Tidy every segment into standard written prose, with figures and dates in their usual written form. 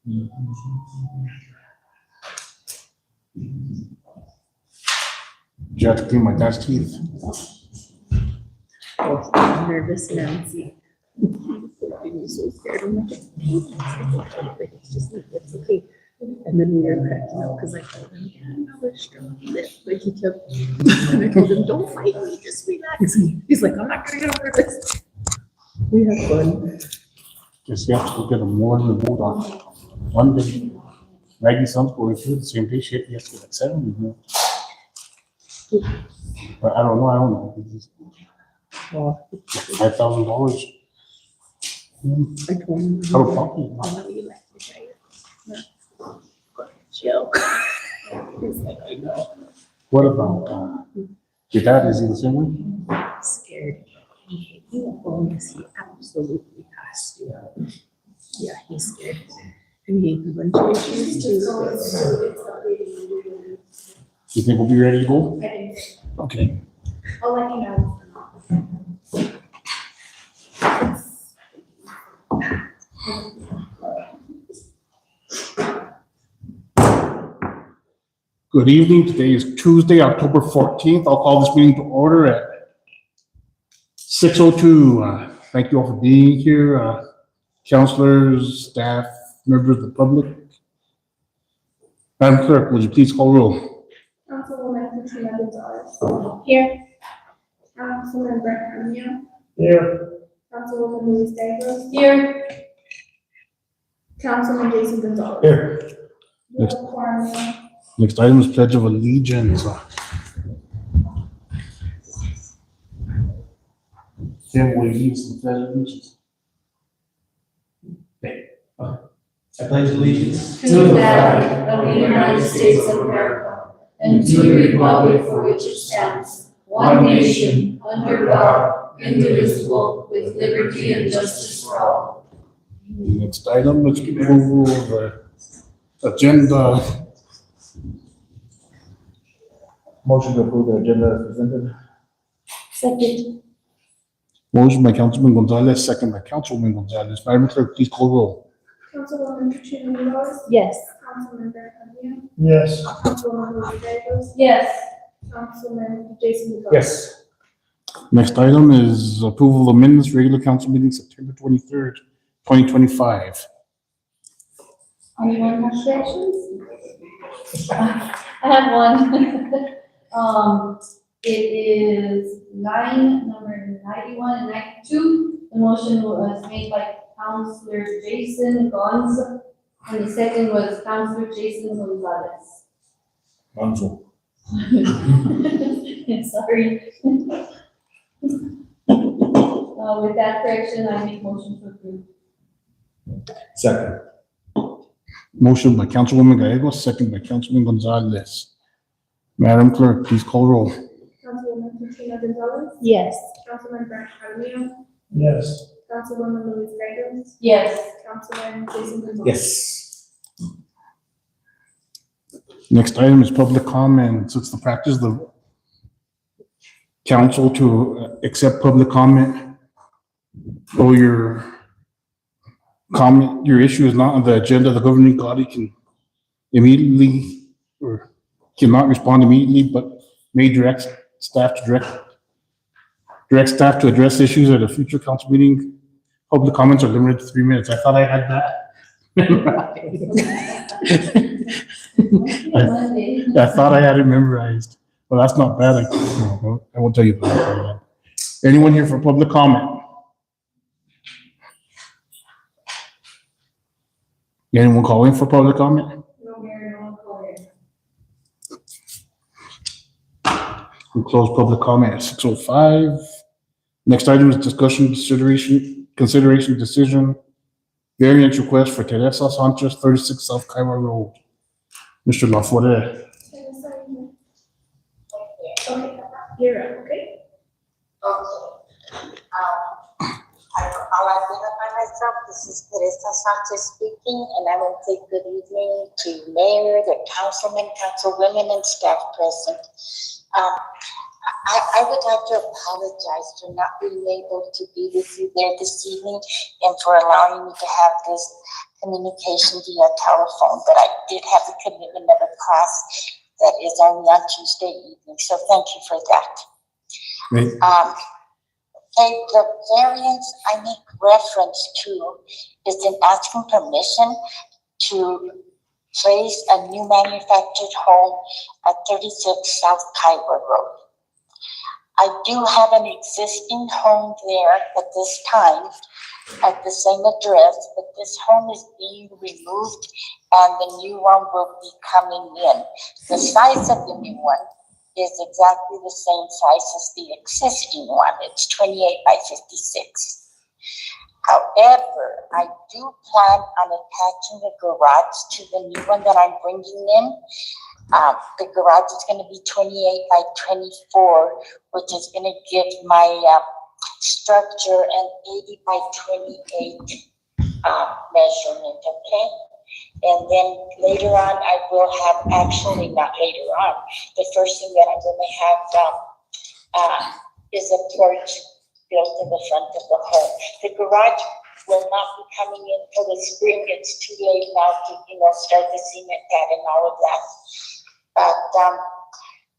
Did you have to clean my dad's teeth? I'm nervous now. See, I'm so scared. I'm like, it's just like, it's okay. And then we were cracking up because I told him, yeah, another strong lip. Like he kept, and I told him, don't fight me, just relax. He's like, I'm not gonna get over this. We had fun. Just you have to go get a more remote on one day. Maggie's son's going through the same day. She has to get like 7, you know. But I don't know. Oh, $5,000. I told him, How about you? I know you like to try it. Chill. He's like, I know. What about your dad? Is he the same way? Scared. He won't go unless he absolutely has to. Yeah, he's scared. And he has a bunch of issues too. You think we'll be ready to go? I think so. Okay. I'll let you know. Good evening. Today is Tuesday, October 14th. I'll call this meeting to order at 6:02. Thank you all for being here. Councilors, staff, members of the public. Madam Clerk, would you please call roll? Councilwoman Katrina Gonzalez. Here. Councilman Brent Camino. Here. Councilwoman Luis Gallegos. Here. Councilman Jason Gonzalez. Here. Next. Next item is Pledge of Allegiance. Tim, will you lead us in the Pledge of Allegiance? I pledge allegiance to the flag of the United States of America and to the republic for which it stands, one nation, under God, indivisible, with liberty and justice for all. Next item, let's get approval of the agenda. motion to approve the agenda as presented. Second. Motion by Councilman Gonzalez, second by Councilwoman Gonzalez. Madam Clerk, please call roll. Councilwoman Katrina Gonzalez. Yes. Councilman Brent Camino. Yes. Councilwoman Luis Gallegos. Yes. Councilman Jason Gonzalez. Yes. Next item is approval of minutes, regular council meeting September 23rd, 2025. Anyone have corrections? I have one. It is number 91 and 92. The motion was made by Councilor Jason Gonz, and the second was Councilor Jason Gonzalez. Manzo. Sorry. With that correction, I make motion to approve. Second. Motion by Councilwoman Gallegos, second by Councilman Gonzalez. Madam Clerk, please call roll. Councilwoman Katrina Gonzalez. Yes. Councilman Brent Camino. Yes. Councilwoman Luis Gallegos. Yes. Councilman Jason Gonzalez. Yes. Next item is public comments. It's the practice of the council to accept public comment. Or your comment, your issue is not on the agenda, the governing body can immediately or cannot respond immediately, but may direct staff to address issues at a future council meeting. Public comments are limited to 3 minutes. I thought I had that. I thought I had it memorized. Well, that's not bad. I won't tell you that. Anyone here for public comment? Anyone calling for public comment? No, Mayor, no one. We close public comment at 6:05. Next item is discussion, consideration, decision, variance request for Teresa Sanchez, 36 South Kaiwa Road. Mr. Laforte. Okay, you're up, okay? I'll identify myself. This is Teresa Sanchez speaking, and I will say good evening to Mayor, the councilmen, councilwomen, and staff present. I would like to apologize for not being able to be with you there this evening and for allowing me to have this communication via telephone, but I did have the commitment of a class that is only on Tuesday evening, so thank you for that. Great. Okay, the variance I make reference to is in asking permission to place a new manufactured home at 36 South Kiowa Road. I do have an existing home there at this time at the same address, but this home is being removed and the new one will be coming in. The size of the new one is exactly the same size as the existing one. It's 28 by 56. However, I do plan on attaching the garage to the new one that I'm bringing in. The garage is going to be 28 by 24, which is going to give my structure an 80 by 28 measurement, okay? And then later on, I will have, actually not later on, the first thing that I'm going to have is a porch built in the front of the home. The garage will not be coming in till the spring. It's too late now to, start the cement pad and all of that. But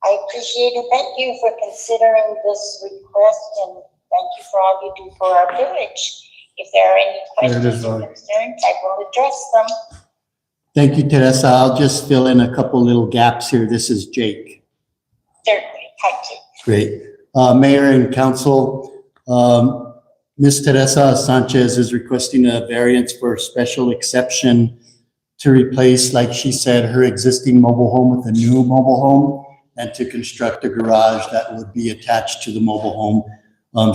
I appreciate it. Thank you for considering this request, and thank you for all you do for our village. If there are any questions or concerns, I will address them. Thank you, Teresa. I'll just fill in a couple little gaps here. This is Jake. Certainly. Hi, Jake. Great. Mayor and council, Ms. Teresa Sanchez is requesting a variance for special exception to replace, like she said, her existing mobile home with a new mobile home and to construct a garage that would be attached to the mobile home.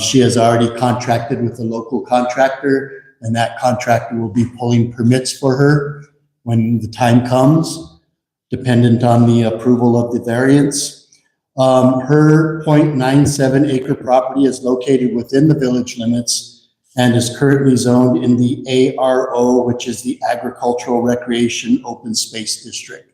She has already contracted with a local contractor, and that contractor will be pulling permits for her when the time comes, dependent on the approval of the variance. Her 0.97 acre property is located within the village limits and is currently zoned in the ARO, which is the Agricultural Recreation Open Space District.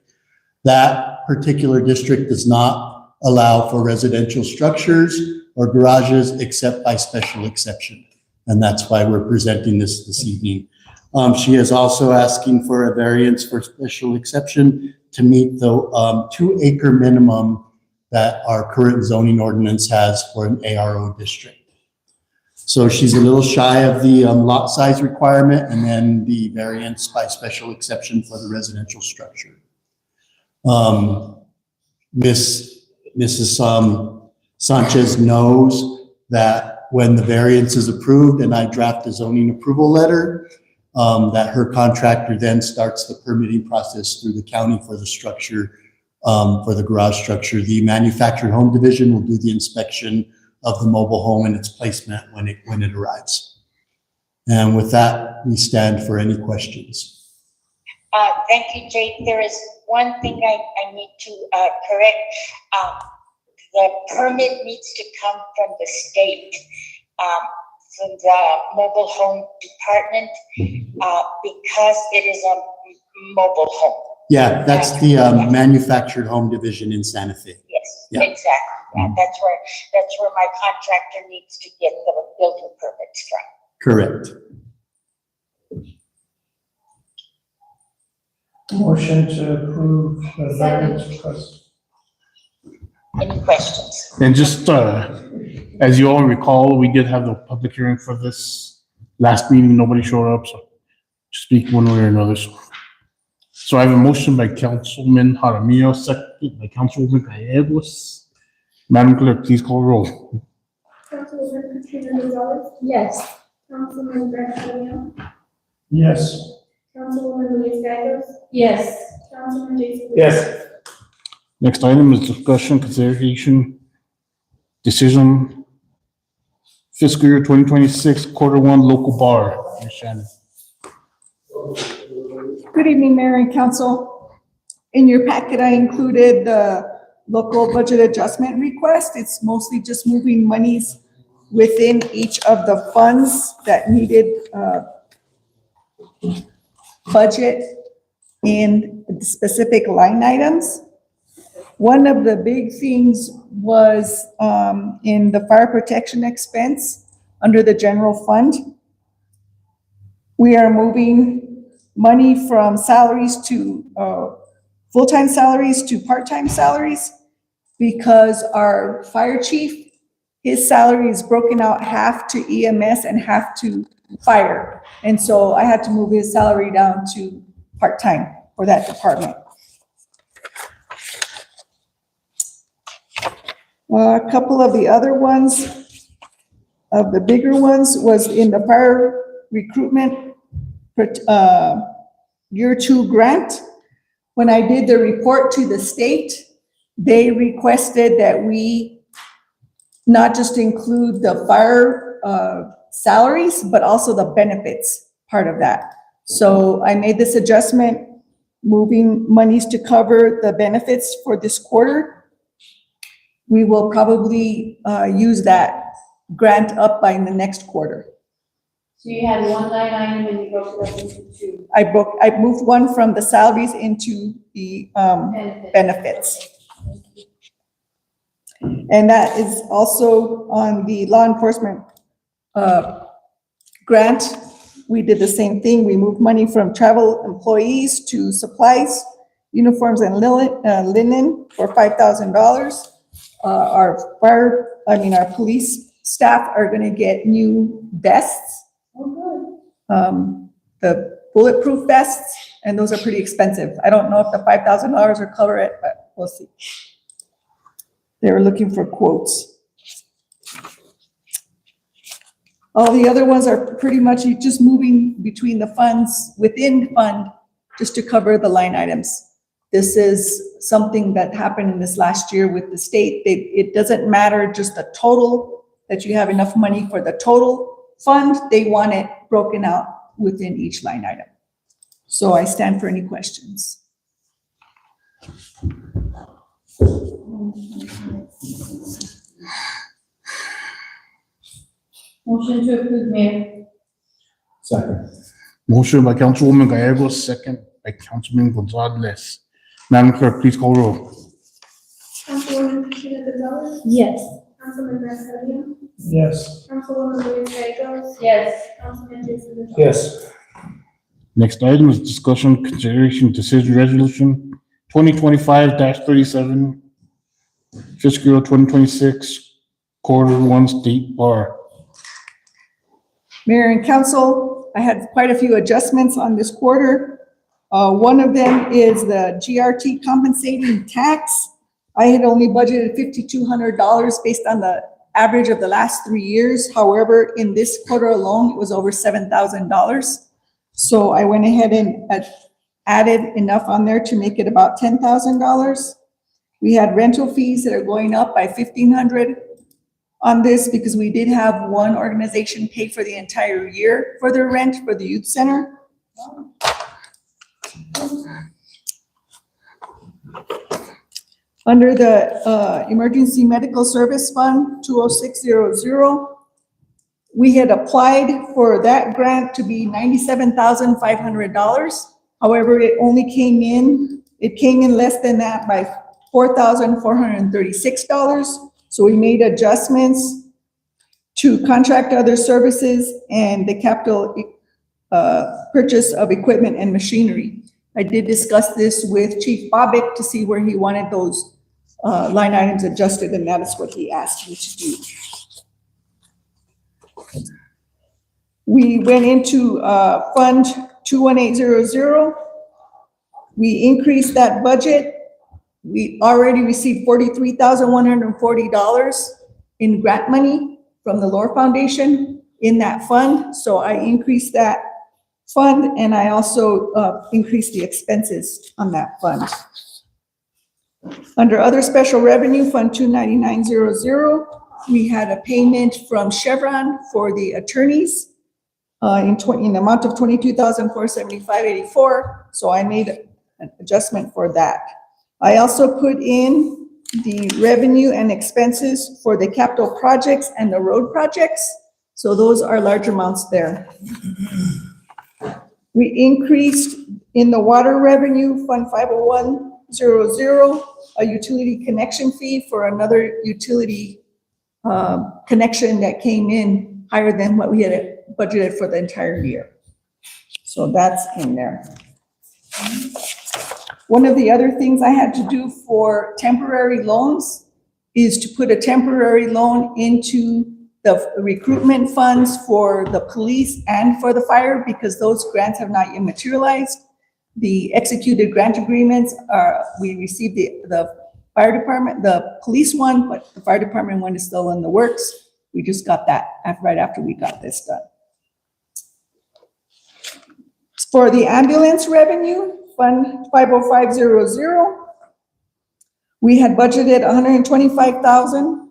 That particular district does not allow for residential structures or garages except by special exception. And that's why we're presenting this evening. She is also asking for a variance for special exception to meet the 2 acre minimum that our current zoning ordinance has for an ARO district. So she's a little shy of the lot size requirement and then the variance by special exception for the residential structure. Mrs. Sanchez knows that when the variance is approved and I draft a zoning approval letter, that her contractor then starts the permitting process through the county for the structure, for the garage structure. The manufactured home division will do the inspection of the mobile home and its placement when it arrives. And with that, we stand for any questions. Thank you, Jake. There is one thing I need to correct. The permit needs to come from the state, from the mobile home department, because it is a mobile home. Yeah, that's the manufactured home division in Santa Fe. Yes, Yeah. exactly. Yeah, that's where my contractor needs to get the building permits from. Correct. Motion to approve the variance request. Any questions? And just, as you all recall, we did have the public hearing for this last meeting. Nobody showed up, so speak one way or another. So I have a motion by Councilman Jaramillo, second by Councilwoman Gallegos. Madam Clerk, please call roll. Councilwoman Katrina Gonzalez, Yes. Councilman Brett Adriano, Yes. Councilwoman Luis Gallegos, Yes. Councilman Jason. Yes. Next item is discussion, consideration, decision, fiscal year 2026, Q1 local bar. Ms. Shannon. Good evening, Mayor and Council. In your packet, I included the local budget adjustment request. It's mostly just moving monies within each of the funds that needed budget in specific line items. One of the big things was in the fire protection expense under the general fund. We are moving money from salaries to, full-time salaries to part-time salaries, because our fire chief, his salary is broken out half to EMS and half to fire. And so I had to move his salary down to part-time for that department. A couple of the other ones, of the bigger ones, was in the fire recruitment year 2 grant. When I did the report to the state, they requested that we not just include the fire salaries, but also the benefits part of that. So I made this adjustment, moving monies to cover the benefits for this quarter. We will probably use that grant up by the next quarter. So you had one line item and you broke it up into two I moved one from the salaries into the benefits. benefits. And that is also on the law enforcement grant. We did the same thing. We moved money from travel employees to supplies, uniforms and linen for $5,000. Our police staff are gonna get new vests. Oh, The bulletproof vests, and those are pretty expensive. I don't know if the $5,000 will cover it, but we'll see. They were looking for quotes. All the other ones are pretty much just moving between the funds, within fund, just to cover the line items. This is something that happened in this last year with the state. It doesn't matter just the total, that you have enough money for the total fund. They want it broken out within each line item. So I stand for any questions. motion to approve, Mayor. Second. Motion by Councilwoman Gallegos, second by Councilman Gonzalez. Madam Clerk, please call roll. Councilwoman Christina Gonzalez, Yes. Councilman Garcia, Yes. Councilwoman Luis Gagos, Yes. Councilman Jason Gonzalez. Yes. Next item is discussion, consideration, decision, resolution 2025-37, fiscal year 2026, quarter 1 state bar. Mayor and council, I had quite a few adjustments on this quarter. One of them is the GRT compensating tax. I had only budgeted $5,200 based on the average of the last 3 years. However, in this quarter alone, it was over $7,000. So I went ahead and added enough on there to make it about $10,000. We had rental fees that are going up by $1,500 on this because we did have one organization pay for the entire year for their rent for the youth center. Under the Emergency Medical Service Fund 20600, we had applied for that grant to be $97,500. However, it came in less than that by $4,436. So we made adjustments to contract other services and the capital purchase of equipment and machinery. I did discuss this with Chief Bobbitt to see where he wanted those line items adjusted, and that is what he asked me to do. We went into Fund 21800. We increased that budget. We already received $43,140 in grant money from the Lore Foundation in that fund. So I increased that fund, and I also increased the expenses on that fund. Under other special revenue, Fund 29900, we had a payment from Chevron for the attorneys in the amount of $22,475.84. So I made an adjustment for that. I also put in the revenue and expenses for the capital projects and the road projects. So those are large amounts there. We increased in the water revenue, Fund 50100, a utility connection fee for another utility connection that came in higher than what we had budgeted for the entire year. So that's in there. One of the other things I had to do for temporary loans is to put a temporary loan into the recruitment funds for the police and for the fire, because those grants have not yet materialized. The executed grant agreements are, we received the fire department, the police one, but the fire department one is still in the works. We just got that right after we got this done. For the ambulance revenue, Fund 50500, we had budgeted 125,000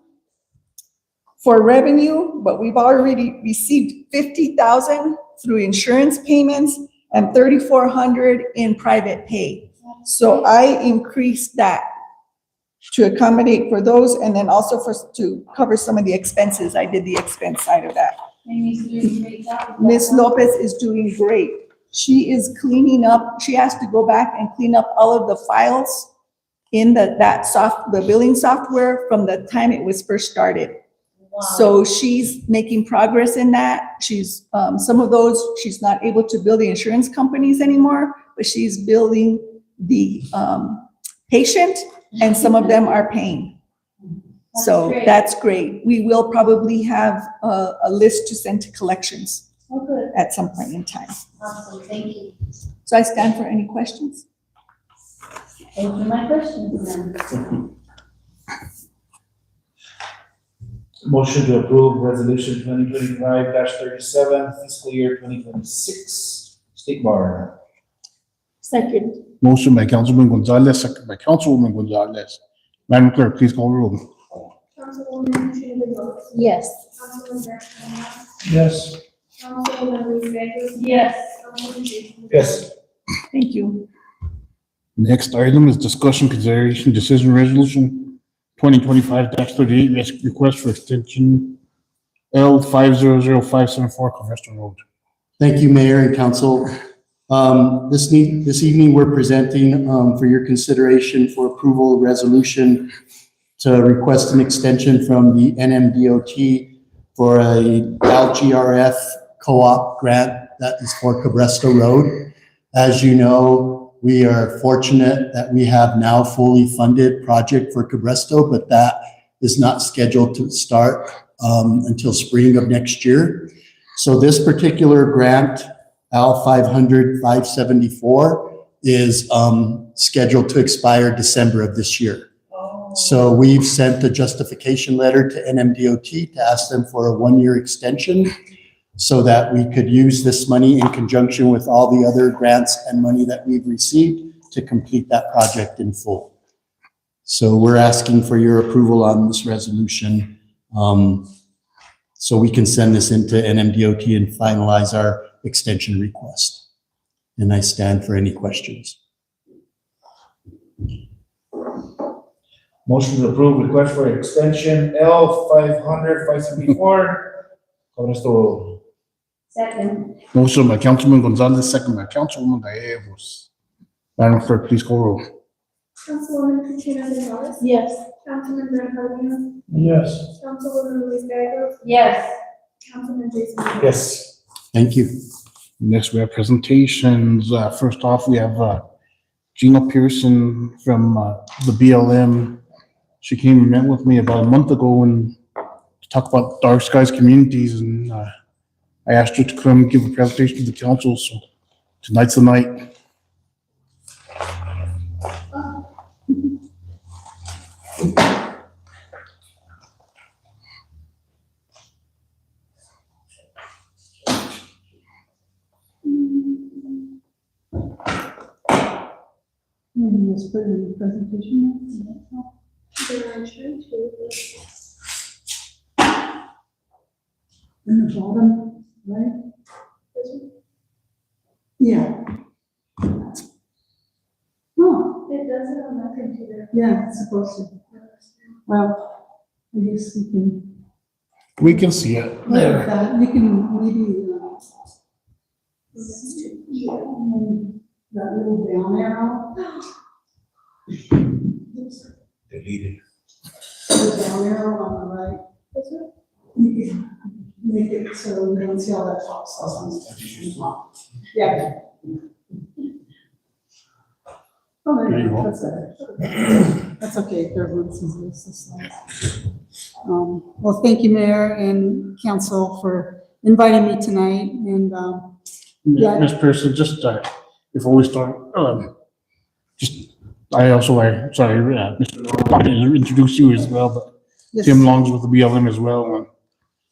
for revenue, but we've already received 50,000 through insurance payments and 3,400 in private pay. So I increased that to accommodate for those, and then also to cover some of the expenses. I did the expense side of that. Ms. Lopez is doing great. She is cleaning up, she has to go back and clean up all of the files in the billing software from the time it was first started. Wow. So she's making progress in that. She's, some of those, she's not able to bill the insurance companies anymore, but she's billing the patient, and some of them are paying. So great. that's great. We will probably have a list to send to collections Oh, good. at some point in time. Awesome, thank you. So I stand for any questions. Those are my questions then. Motion to approve resolution 2025-37, fiscal year 2026, State Bar. Second. Motion by Councilman Gonzalez, second by Councilwoman Gonzalez. Madam Clerk, please call the roll. Councilwoman Katrina Gonzalez. Yes. Councilman Bernardo. Yes. Councilwoman Luis Gagos. Yes. Councilman Jason. Yes. Thank you. Next item is discussion, consideration, decision resolution 2025-38, request for extension L500574 Covesta Road. Thank you, Mayor and Council. This evening, we're presenting for your consideration for approval resolution to request an extension from the NMDOT for a LGRF co-op grant that is for Covesta Road. As you know, we are fortunate that we have now fully funded project for Covesta, but that is not scheduled to start until spring of next year. So this particular grant, L500-574, is scheduled to expire December of this year. So we've sent a justification letter to NMDOT to ask them for a one-year extension so that we could use this money in conjunction with all the other grants and money that we've received to complete that project in full. So we're asking for your approval on this resolution so we can send this into NMDOT and finalize our extension request. And I stand for any questions. Motion to approve request for extension L500-574, Covesta Road. Second. Motion by Councilman Gonzalez, second by Councilwoman Gallegos. Madam Clerk, please call the roll. Councilwoman Katrina Gonzalez. Yes. Councilman Bernardo. Yes. Councilwoman Luis Gagos. Yes. Councilman Jason. Yes. Thank you. Next, we have presentations. First off, we have Gina Pearson from the BLM. She came and met with me about a month ago and to talk about Dark Skies Communities, and I asked her to come give a presentation to the council, so tonight's the night. Just put in the presentation. In the bottom, right? Yeah. Oh, It doesn't on my computer. yeah, it's supposed to. Well, I guess We can see it. you can maybe, that little down arrow. Deleted. The down arrow on the right. This one? Yeah. make it so we don't see all that top stuff. Yeah. Oh, There you go. that's okay, third one is this. Well, thank you, Mayor and Council, for inviting me tonight, and, Yeah. Ms. Pearson, just, before we start, sorry, Mr. I didn't introduce you as well, but yes. Tim Long's with the BLM as well, and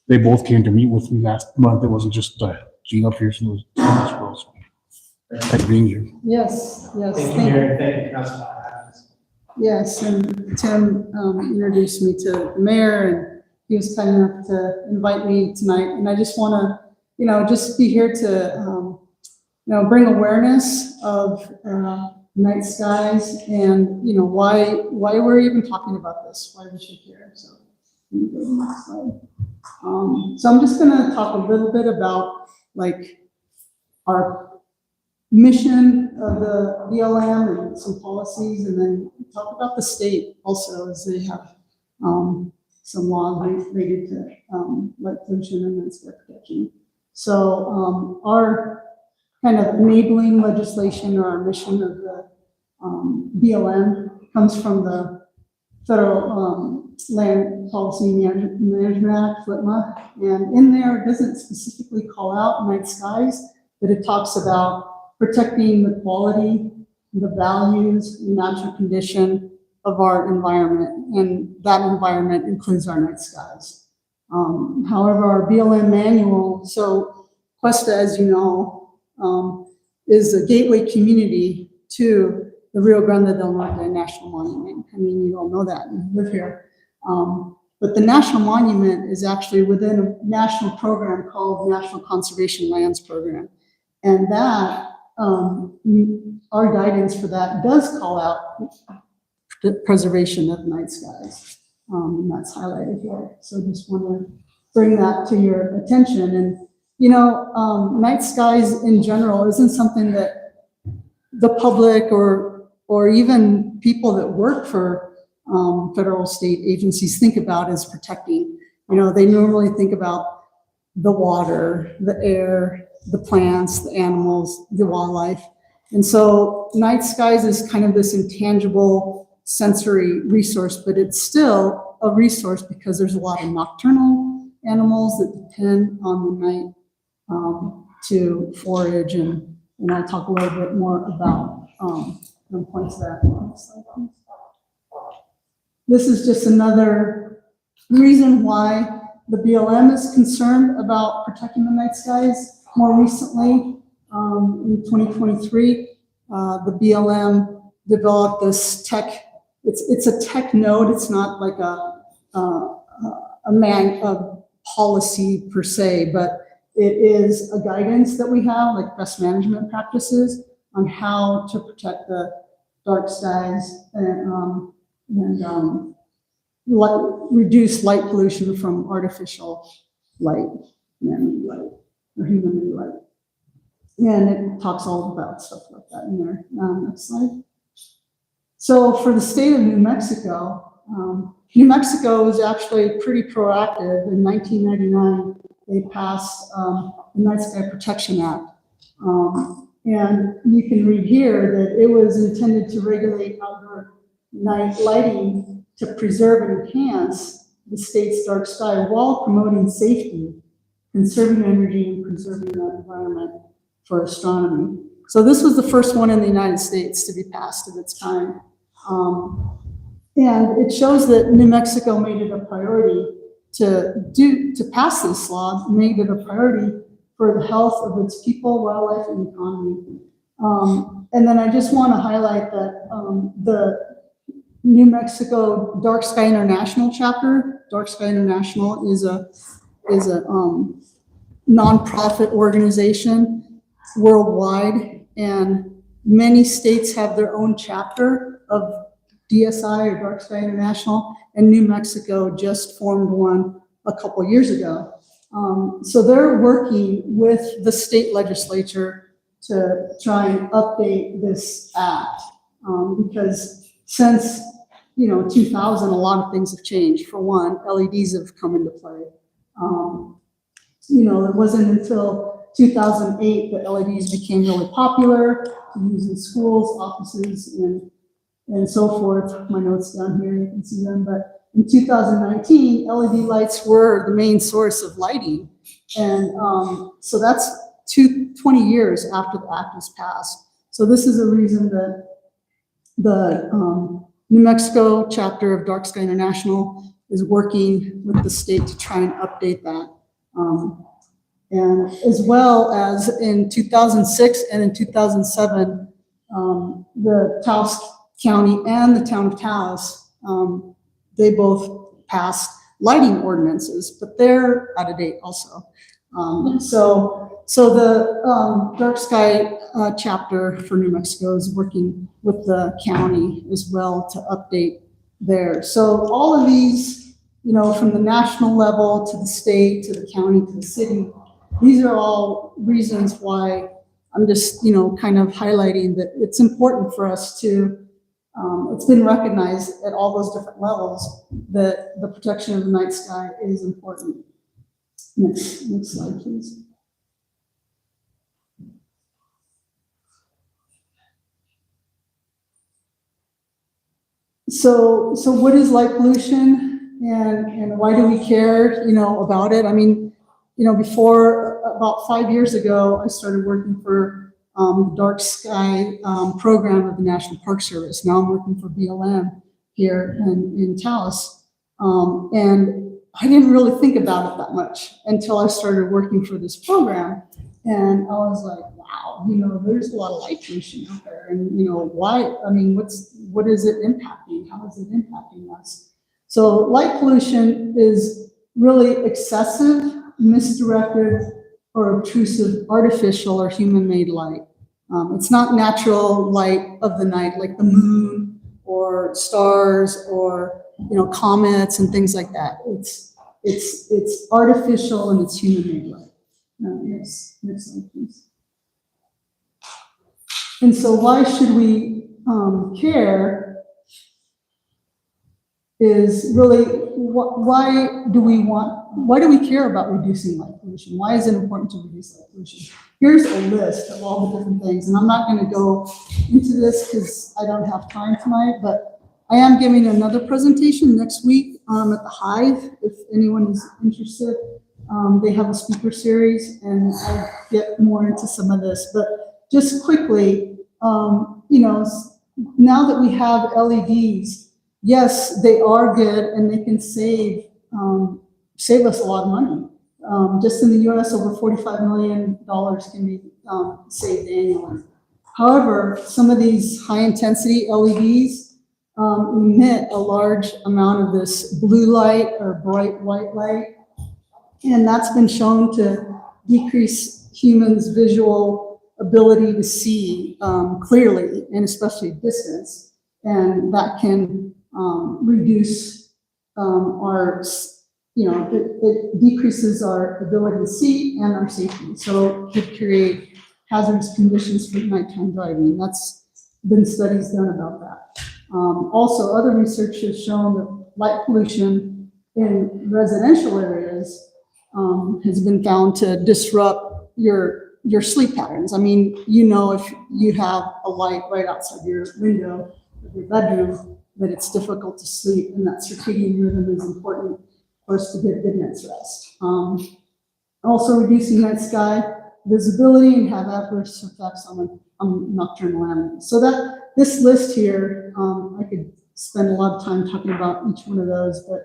they both came to meet with me last month. It wasn't just, Gene up here, so it was Tim as well, so. Thanks for being here. Yes, yes. Thank you, Mayor. Thank you, Council. Yes, and Tim introduced me to the mayor, and he was kind enough to invite me tonight. And I just want to, just be here to, bring awareness of night skies and, why we're even talking about this, why we should care. So, so I'm just going to talk a little bit about like our mission of the BLM and some policies, and then talk about the state also, as they have some laws related to light pollution and night sky protection. So our kind of enabling legislation, or our mission of the BLM, comes from the Federal Land Policy Management Act, FLPMA, and in there it doesn't specifically call out night skies, but it talks about protecting the quality, the values, and natural condition of our environment, and that environment includes our night skies. However, our BLM manual, so Questa, as you know, is a gateway community to the Rio Grande del Norte National Monument. I mean, you all know that, and live here. But the National Monument is actually within a national program called National Conservation Lands Program. And that, our guidance for that does call out the preservation of night skies. And that's highlighted here. So just want to bring that to your attention. And, night skies in general isn't something that the public or even people that work for federal state agencies think about as protecting. They normally think about the water, the air, the plants, the animals, the wildlife. And so night skies is kind of this intangible sensory resource, but it's still a resource because there's a lot of nocturnal animals that depend on the night to forage, and I'll talk a little bit more about the points of that. This is just another reason why the BLM is concerned about protecting the night skies. More recently, in 2023, the BLM developed this tech. It's a tech node. It's not like a policy per se, but it is a guidance that we have, like best management practices on how to protect the dark skies and reduce light pollution from artificial light, man-made light, or human-made light. And it talks all about stuff like that in there. Next slide. So for the state of New Mexico, New Mexico was actually pretty proactive. In 1999, they passed the Night Sky Protection Act. And you can read here that it was intended to regulate outdoor night lighting to preserve and enhance the state's dark sky while promoting safety, conserving energy, and preserving the environment for astronomy. So this was the first one in the United States to be passed of its kind. And it shows that New Mexico made it a priority to pass this law, made it a priority for the health of its people, wildlife, and economy. And then I just want to highlight that the New Mexico Dark Sky International chapter, Dark Sky International is a nonprofit organization worldwide, and many states have their own chapter of DSI or Dark Sky International, and New Mexico just formed one a couple years ago. So they're working with the state legislature to try and update this act, because since 2000, a lot of things have changed. For one, LEDs have come into play. you know, it wasn't until 2008 that LEDs became really popular to use in schools, offices, and so forth. My notes down here, you can see them. But in 2019, LED lights were the main source of lighting. And so that's 20 years after the act was passed. So this is a reason that the New Mexico chapter of Dark Sky International is working with the state to try and update that. And as well as in 2006 and in 2007, the Taos County and the town of Taos, they both passed lighting ordinances, but they're out of date also. So the Dark Sky chapter for New Mexico is working with the county as well to update there. So all of these, you know, from the national level to the state, to the county, to the city, these are all reasons why I'm just, you know, kind of highlighting that it's important for us to, it's been recognized at all those different levels that the protection of the night sky is important. Next slide, please. So what is light pollution and why do we care, you know, about it? I mean, you know, before about 5 years ago, I started working for the Dark Sky program of the National Park Service. Now I'm working for BLM here in Taos. And I didn't really think about it that much until I started working for this program. And I was like, wow, you know, there's a lot of light pollution out there. And, you know, why, I mean, what is it impacting? How is it impacting us? So light pollution is really excessive, misdirected, or obtrusive, artificial or human-made light. It's not natural light of the night, like the moon or stars or, you know, comets and things like that. It's artificial and it's human-made light. Next slide, please. And so why should we care is really why do we care about reducing light pollution? Why is it important to reduce light pollution? Here's a list of all the different things, and I'm not going to go into this because I don't have time tonight, but I am giving another presentation next week at the Hive, if anyone is interested. They have a speaker series, and I'll get more into some of this. But just quickly, you know, now that we have LEDs, yes, they are good, and they can save us a lot of money. Just in the U.S., over $45 million can be saved annually. However, some of these high-intensity LEDs emit a large amount of this blue light or bright white light, and that's been shown to decrease humans' visual ability to see clearly, and especially distance, and that can reduce our, you know, it decreases our ability to see and our safety. So it could create hazardous conditions for nighttime driving. That's been studies done about that. Also, other research has shown that light pollution in residential areas has been found to disrupt your sleep patterns. I mean, you know, if you have a light right outside your window of your bedroom, that it's difficult to sleep, and that circadian rhythm is important for us to get a good night's rest. Also, reducing night sky visibility and have adverse effects on nocturnal animals. So that this list here, I could spend a lot of time talking about each one of those, but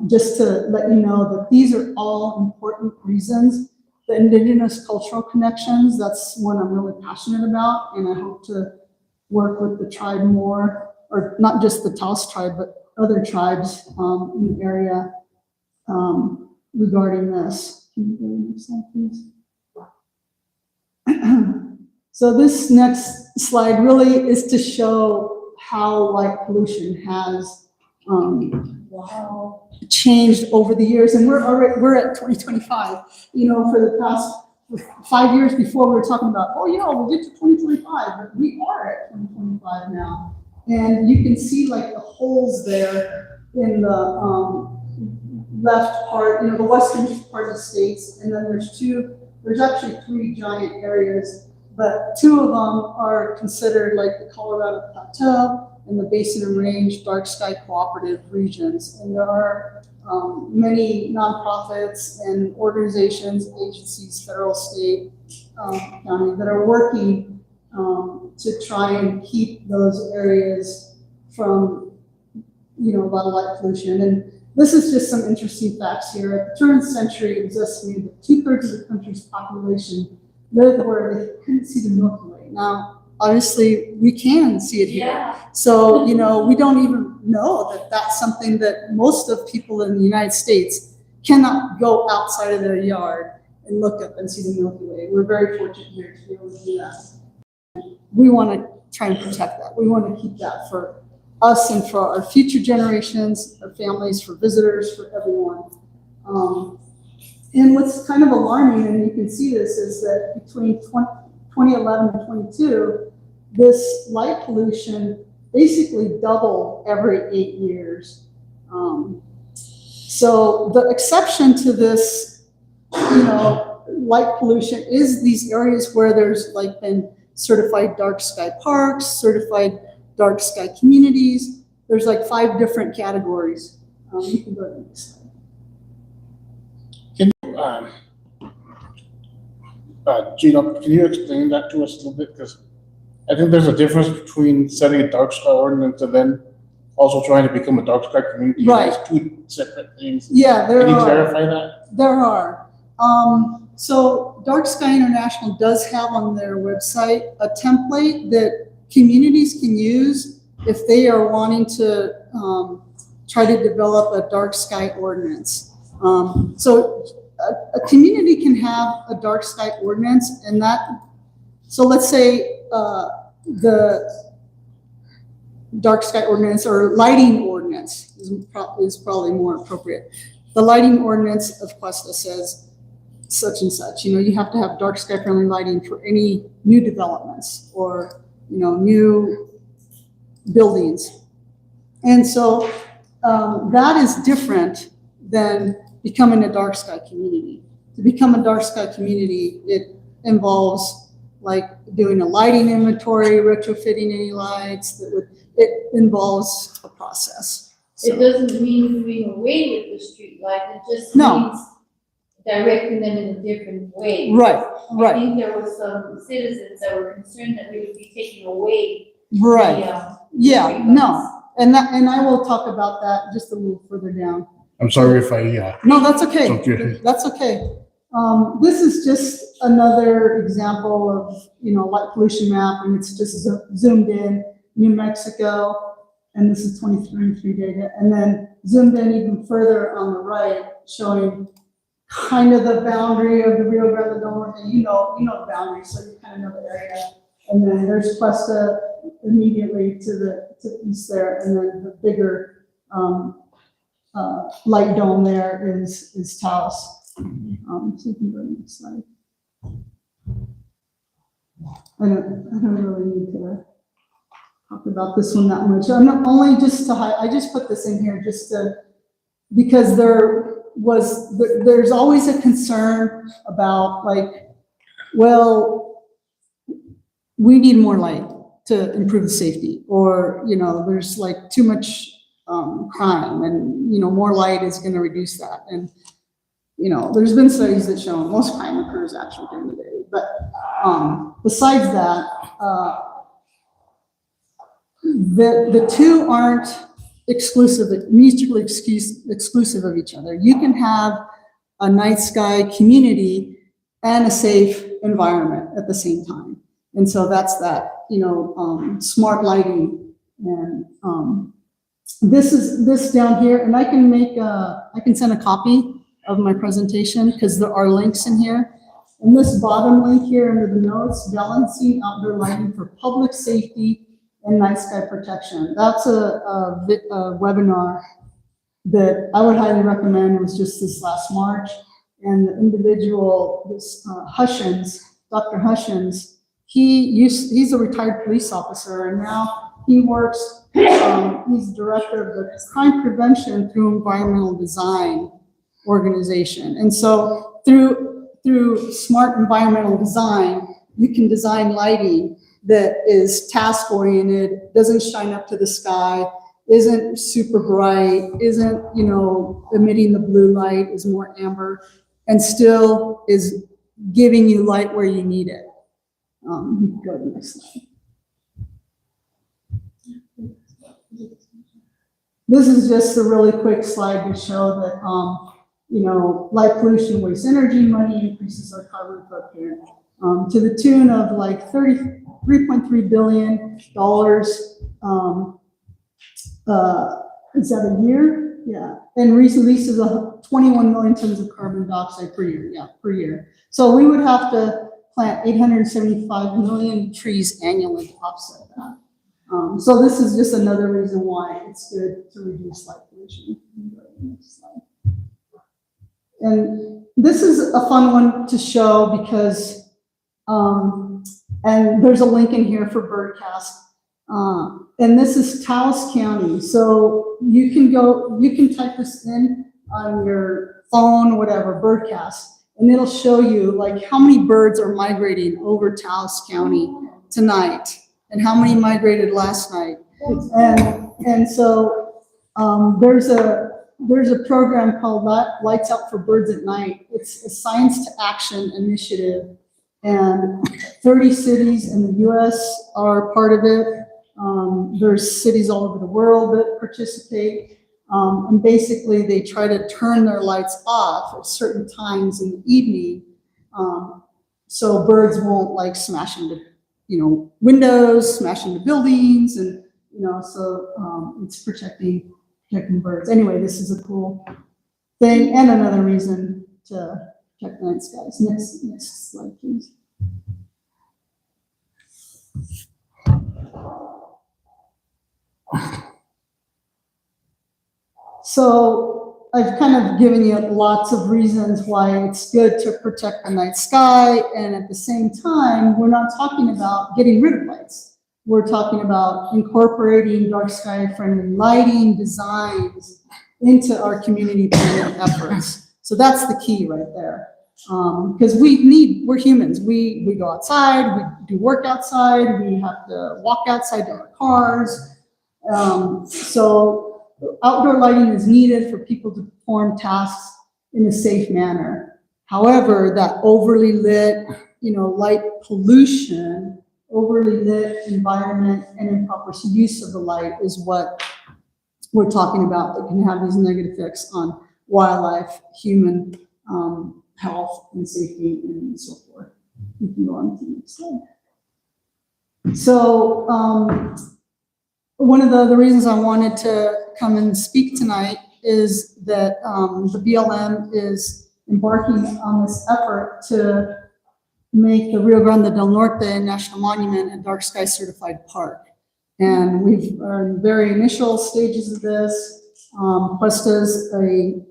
just to let you know that these are all important reasons. The indigenous cultural connections, that's one I'm really passionate about, and I hope to work with the tribe more, or not just the Taos tribe, but other tribes in the area regarding this. Can you go to the next slide, please? So this next slide really is to show how light pollution has changed over the years, and we're at 2025. You know, for the past 5 years before, we were talking about, oh yeah, we'll get to 2025, but we are at 2025 now, and you can see like the holes there in left part, the western part of the states, and then there's actually three giant areas, but two of them are considered like the Colorado Plateau and the Basin and Range Dark Sky Cooperative regions. And there are many nonprofits and organizations, agencies, federal, state, county, that are working to try and keep those areas from, a lot of light pollution. And this is just some interesting facts here. At the turn of the century, it was estimated that 2/3 of the country's population lived where they couldn't see the Milky Way. Now, obviously, we can see it here. Yeah. So, we don't even know that that's something that most of people in the United States cannot go outside of their yard and look up and see the Milky Way. We're very fortunate here to be able to do that. We want to try and protect that. We want to keep that for us and for our future generations, our families, for visitors, for everyone. And what's kind of alarming, and you can see this, is that between 2011 and 22, this light pollution basically doubled every 8 years. So the exception to this, light pollution is these areas where there's been certified dark sky parks, certified dark sky communities. There's 5 different categories. You can go to the next slide. Gino, can you explain that to us a little bit? Because I think there's a difference between setting a dark sky ordinance and then also trying to become a dark sky community. Right. It's 2 separate things. Yeah, there are. Can you clarify that? There are. So Dark Sky International does have on their website a template that communities can use if they are wanting to try to develop a dark sky ordinance. So a community can have a dark sky ordinance, and so let's say the dark sky ordinance or lighting ordinance is probably more appropriate. The lighting ordinance of Questa says such and such. You have to have dark sky friendly lighting for any new developments or new buildings. And so that is different than becoming a dark sky community. To become a dark sky community, it involves doing a lighting inventory, retrofitting any lights. It involves a process. It doesn't mean doing away with the street light, it just No. means directing them in a different way. Right, I right, think there were some citizens that were concerned that we would be taking away right. the, Yeah, street no. lights. And I will talk about that just a little further down. I'm sorry if I, No, that's okay. Okay. That's okay. This is just another example of, light pollution map, and it's just zoomed in New Mexico, and this is 2023 data, and then zoomed in even further on the right, showing kind of the boundary of the Rio Grande do Norte. You know the boundary, so you kind of know the area. And then there's Questa immediately to the east there, and then the bigger light dome there is Taos. So you can go to the next slide. I don't really need to talk about this one that much. I'm not only just to I just put this in here just to, because there's always a concern about we need more light to improve the safety, or there's too much crime, and more light is going to reduce that. And there's been studies that show most crime occurs actually during the day. But besides that, the two aren't mutually exclusive of each other. You can have a night sky community and a safe environment at the same time. And so that's that, smart lighting. And this down here, and I can send a copy of my presentation because there are links in here. And this bottom link here under the notes, balancing outdoor lighting for public safety and night sky protection. That's a webinar that I would highly recommend. It was just this last March. And the individual, Dr. Hutchins, he's a retired police officer, and now he works, he's director of the crime prevention through environmental design organization. And so through smart environmental design, you can design lighting that is task-oriented, doesn't shine up to the sky, isn't super bright, isn't, emitting the blue light, is more amber, and still is giving you light where you need it. You can go to the next slide. This is just a really quick slide to show that, light pollution wastes energy, money, increases our carbon footprint, to the tune of like $33.3 billion. Is that a year? Yeah. And releases 21 million tons of carbon dioxide per year. Yeah, per year. So we would have to plant 875 million trees annually to offset that. So this is just another reason why it's good to reduce light pollution. And this is a fun one to show because, and there's a link in here for Birdcast. And this is Taos County. So you can type this in on your phone, whatever, Birdcast, and it'll show you like how many birds are migrating over Taos County tonight and how many migrated last night. And so there's a program called Lights Out for Birds at Night. It's a science to action initiative, and 30 cities in the US are part of it. There's cities all over the world that participate. And basically they try to turn their lights off at certain times in the evening, so birds won't like smash into, windows, smash into buildings, and, so it's protecting birds. Anyway, this is a cool thing and another reason to protect the night skies. Next slide, please. So I've kind of given you lots of reasons why it's good to protect the night sky, and at the same time, we're not talking about getting rid of lights. We're talking about incorporating dark sky friendly lighting designs into our community planning efforts. So that's the key right there. Because we're humans. We go outside, we do work outside, we have to walk outside to our cars. So outdoor lighting is needed for people to perform tasks in a safe manner. However, that overly lit, light pollution, overly lit environment, and improper use of the light is what we're talking about that can have these negative effects on wildlife, human health and safety, and so forth. You can go on to the next slide. So one of the reasons I wanted to come and speak tonight is that the BLM is embarking on this effort to make the Rio Grande del Norte National Monument a dark sky certified park. And we've are in very initial stages of this. Questa is a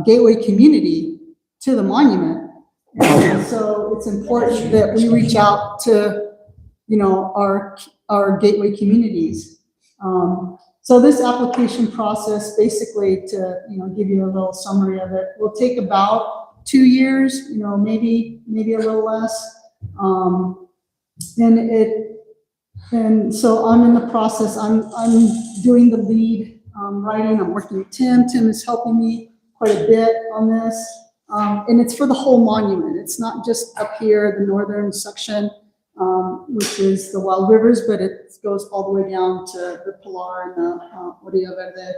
gateway community to the monument. And so it's important that we reach out to, our gateway communities. So this application process, basically to, give you a little summary of it, will take about 2 years, maybe a little less. And so I'm in the process, I'm doing the lead writing, I'm working with Tim. Tim is helping me quite a bit on this. And it's for the whole monument. It's not just up here, the northern section, which is the Wild Rivers, but it goes all the way down to the Pilar and the Rio Verde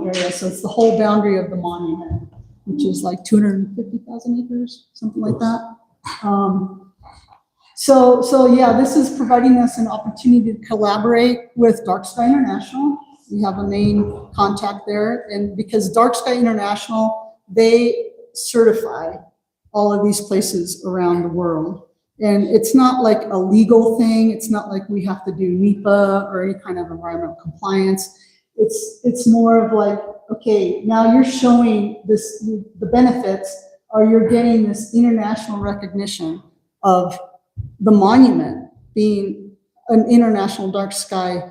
area. So it's the whole boundary of the monument, which is like 250,000 acres, something like that. So yeah, this is providing us an opportunity to collaborate with Dark Sky International. We have a main contact there, and because Dark Sky International, they certify all of these places around the world. And it's not like a legal thing. It's not like we have to do NEPA or any kind of environmental compliance. It's more of like, okay, now you're showing this, the benefits, or you're getting this international recognition of the monument being an international dark sky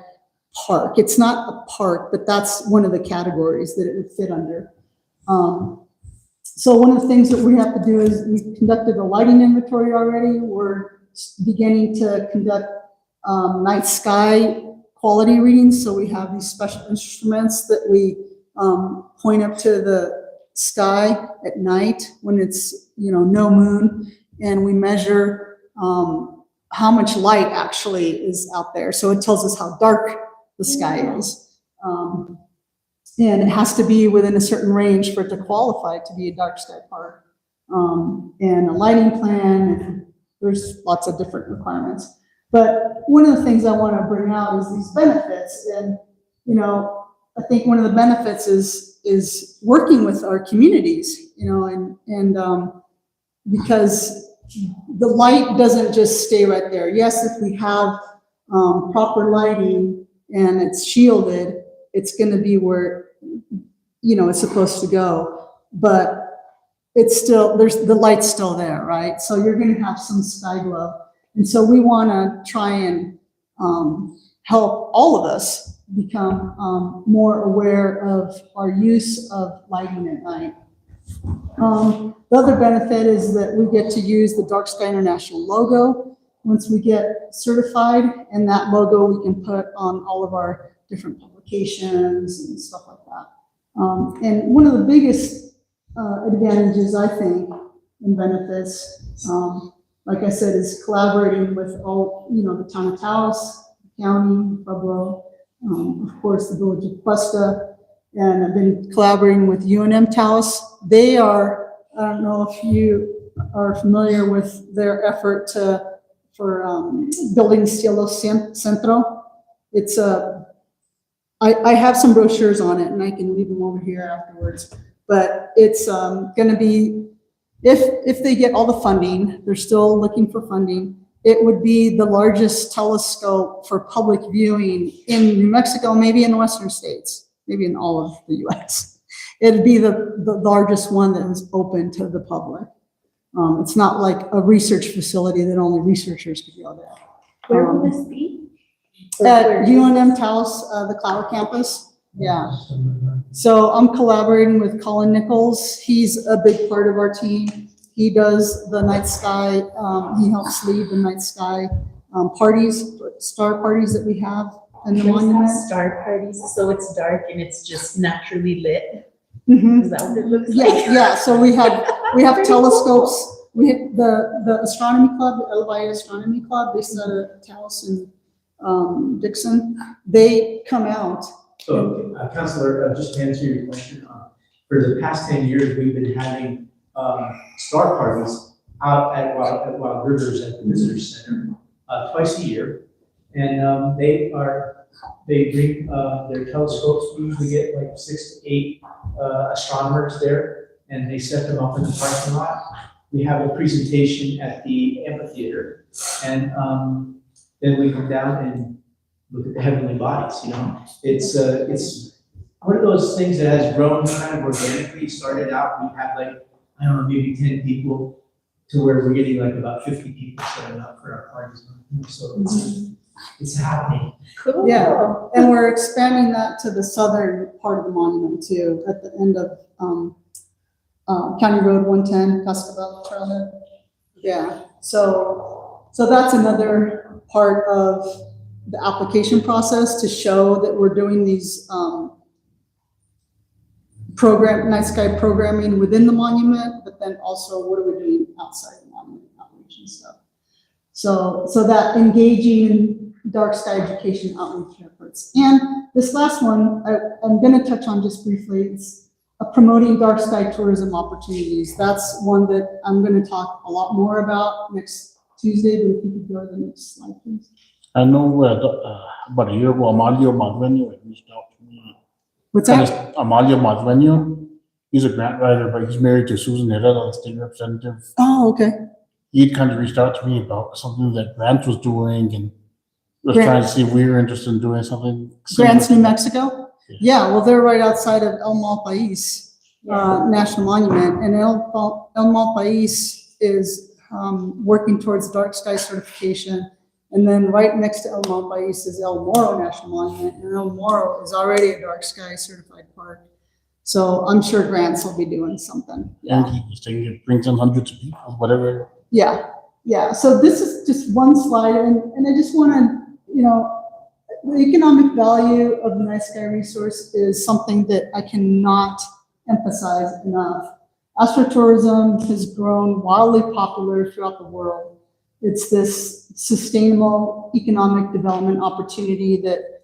park. It's not a park, but that's one of the categories that it would fit under. So one of the things that we have to do is we conducted a lighting inventory already. We're beginning to conduct night sky quality readings. So we have these special instruments that we point up to the sky at night when it's, no moon, and we measure how much light actually is out there. So it tells us how dark the sky is. And it has to be within a certain range for it to qualify to be a dark sky park. And a lighting plan, and there's lots of different requirements. But one of the things I want to bring out is these benefits. And, I think one of the benefits is working with our communities, because the light doesn't just stay right there. Yes, if we have proper lighting and it's shielded, it's going to be where, it's supposed to go. But it's still, the light's still there, right? So you're going to have some sky glow. And so we want to try and help all of us become more aware of our use of lighting at night. The other benefit is that we get to use the Dark Sky International logo once we get certified, and that logo we can put on all of our different publications and stuff like that. And one of the biggest advantages, I think, and benefits, like I said, is collaborating with all, the town of Taos, the county, Pueblo, of course, the village of Questa, and I've been collaborating with UNM Taos. They are, I don't know if you are familiar with their effort for building Cielo Centro. It's I have some brochures on it, and I can leave them over here afterwards. But it's going to be, if they get all the funding, they're still looking for funding, it would be the largest telescope for public viewing in New Mexico, maybe in the western states, maybe in all of the US. It'd be the largest one that is open to the public. It's not like a research facility that only researchers could go there. Where will this be? At UNM Taos, the Cloud campus. Yeah. So I'm collaborating with Colin Nichols. He's a big part of our team. He does the night sky. He helps lead the night sky parties, star parties that we have in the monument. Star parties, so it's dark and it's just naturally lit. Mhm. Is that what it looks Yeah, like? yeah. So we have Very telescopes. We have the astronomy club, the El Valle Astronomy Club, based out of Taos and Dixon. They come out. So, Councilor, just to answer your question, for the past 10 years, we've been having star parties out at Wild Rivers at the Visitor Center twice a year. And they bring their telescopes. We usually get like 6 to 8 astronomers there, and they set them up in the parking lot. We have a presentation at the amphitheater, and then we come down and look at the heavenly bodies. It's one of those things that has grown kind of organically. Started out, we had like, I don't know, maybe 10 people, to where we're getting like about 50 people showing up for our parties. So it's happening. Cool. Yeah, and we're expanding that to the southern part of the monument too, at the end of County Road 110, Cascabel Trailhead. Yeah, so that's another part of the application process, to show that we're doing these night sky programming within the monument, but then also what are we doing outside the monument, outreach and stuff. So that engaging in dark sky education outreach efforts. And this last one, I'm going to touch on just briefly. It's promoting dark sky tourism opportunities. That's one that I'm going to talk a lot more about next Tuesday, but if you could go to the next slide, please. I know about a year ago, Amalio Madvenio reached out to me. What's that? Amalio Madvenio. He's a grant writer, but he's married to Susan Herrera, the state representative. Oh, okay. He'd kind of reached out to me about something that Grant was doing, and was Grant- trying to see if we were interested in doing something. Grants, similar. New Mexico? Yeah, well, they're right outside of El Malpais National Monument, and El Malpais is working towards dark sky certification, And then right next to El Malpais is El Moro National Monument, and El Moro is already a dark sky certified park. So I'm sure Grants will be doing something. And he was saying it brings in hundreds of people, whatever. Yeah. So this is just one slide, and I just want to, the economic value of the night sky resource is something that I cannot emphasize enough. Astrotourism has grown wildly popular throughout the world. It's this sustainable economic development opportunity that,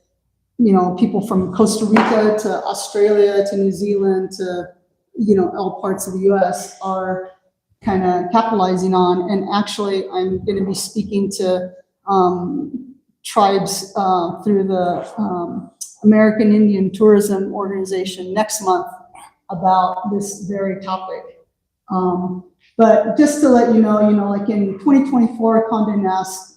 people from Costa Rica to Australia to New Zealand to, all parts of the US are kind of capitalizing on. And actually, I'm going to be speaking to tribes through the American Indian Tourism Organization next month about this very topic. But just to let you know, like in 2024, Condé Nast,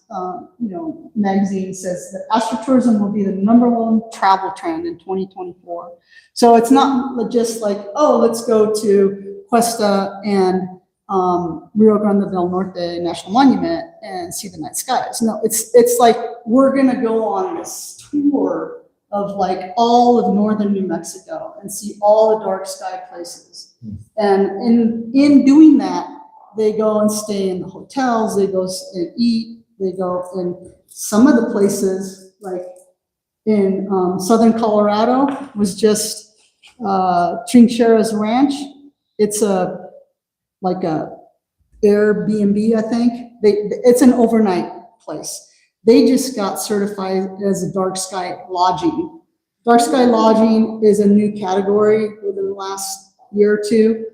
magazine says that astrotourism will be the #1 travel trend in 2024. So it's not just like, oh, let's go to Questa and Rio Grande del Norte National Monument and see the night skies. No, it's like we're gonna go on this tour of like all of northern New Mexico and see all the dark sky places. And in doing that, they go and stay in the hotels, they go and eat, they go in some of the places, like in southern Colorado, was just Trincheras Ranch. It's like a Airbnb, I think. It's an overnight place. They just got certified as a dark sky lodging. Dark sky lodging is a new category within the last year or two.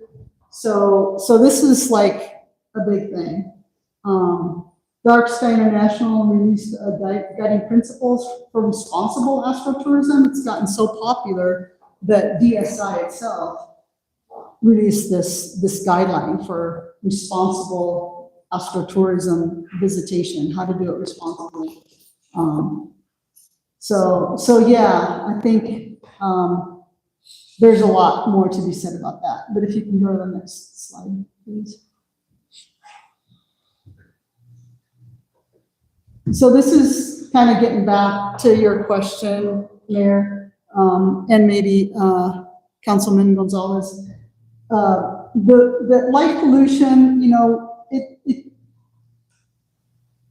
So this is like a big thing. Dark Sky International released guiding principles for responsible astrotourism. It's gotten so popular that DSI itself released this guideline for responsible astrotourism visitation, how to do it responsibly. So yeah, I think there's a lot more to be said about that. But if you can go to the next slide, please. So this is kind of getting back to your question, Mayor, and maybe Councilman Gonzalez. The light pollution,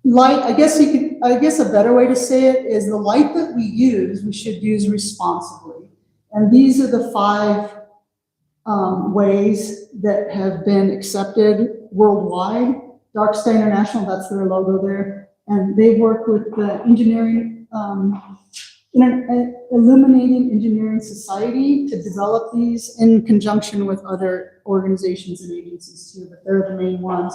light, I guess a better way to say it is the light that we should use responsibly. And these are the 5 ways that have been accepted worldwide. Dark Sky International, that's their logo there. And they work with the engineering, Illuminating Engineering Society to develop these in conjunction with other organizations and agencies too, but they're the main ones.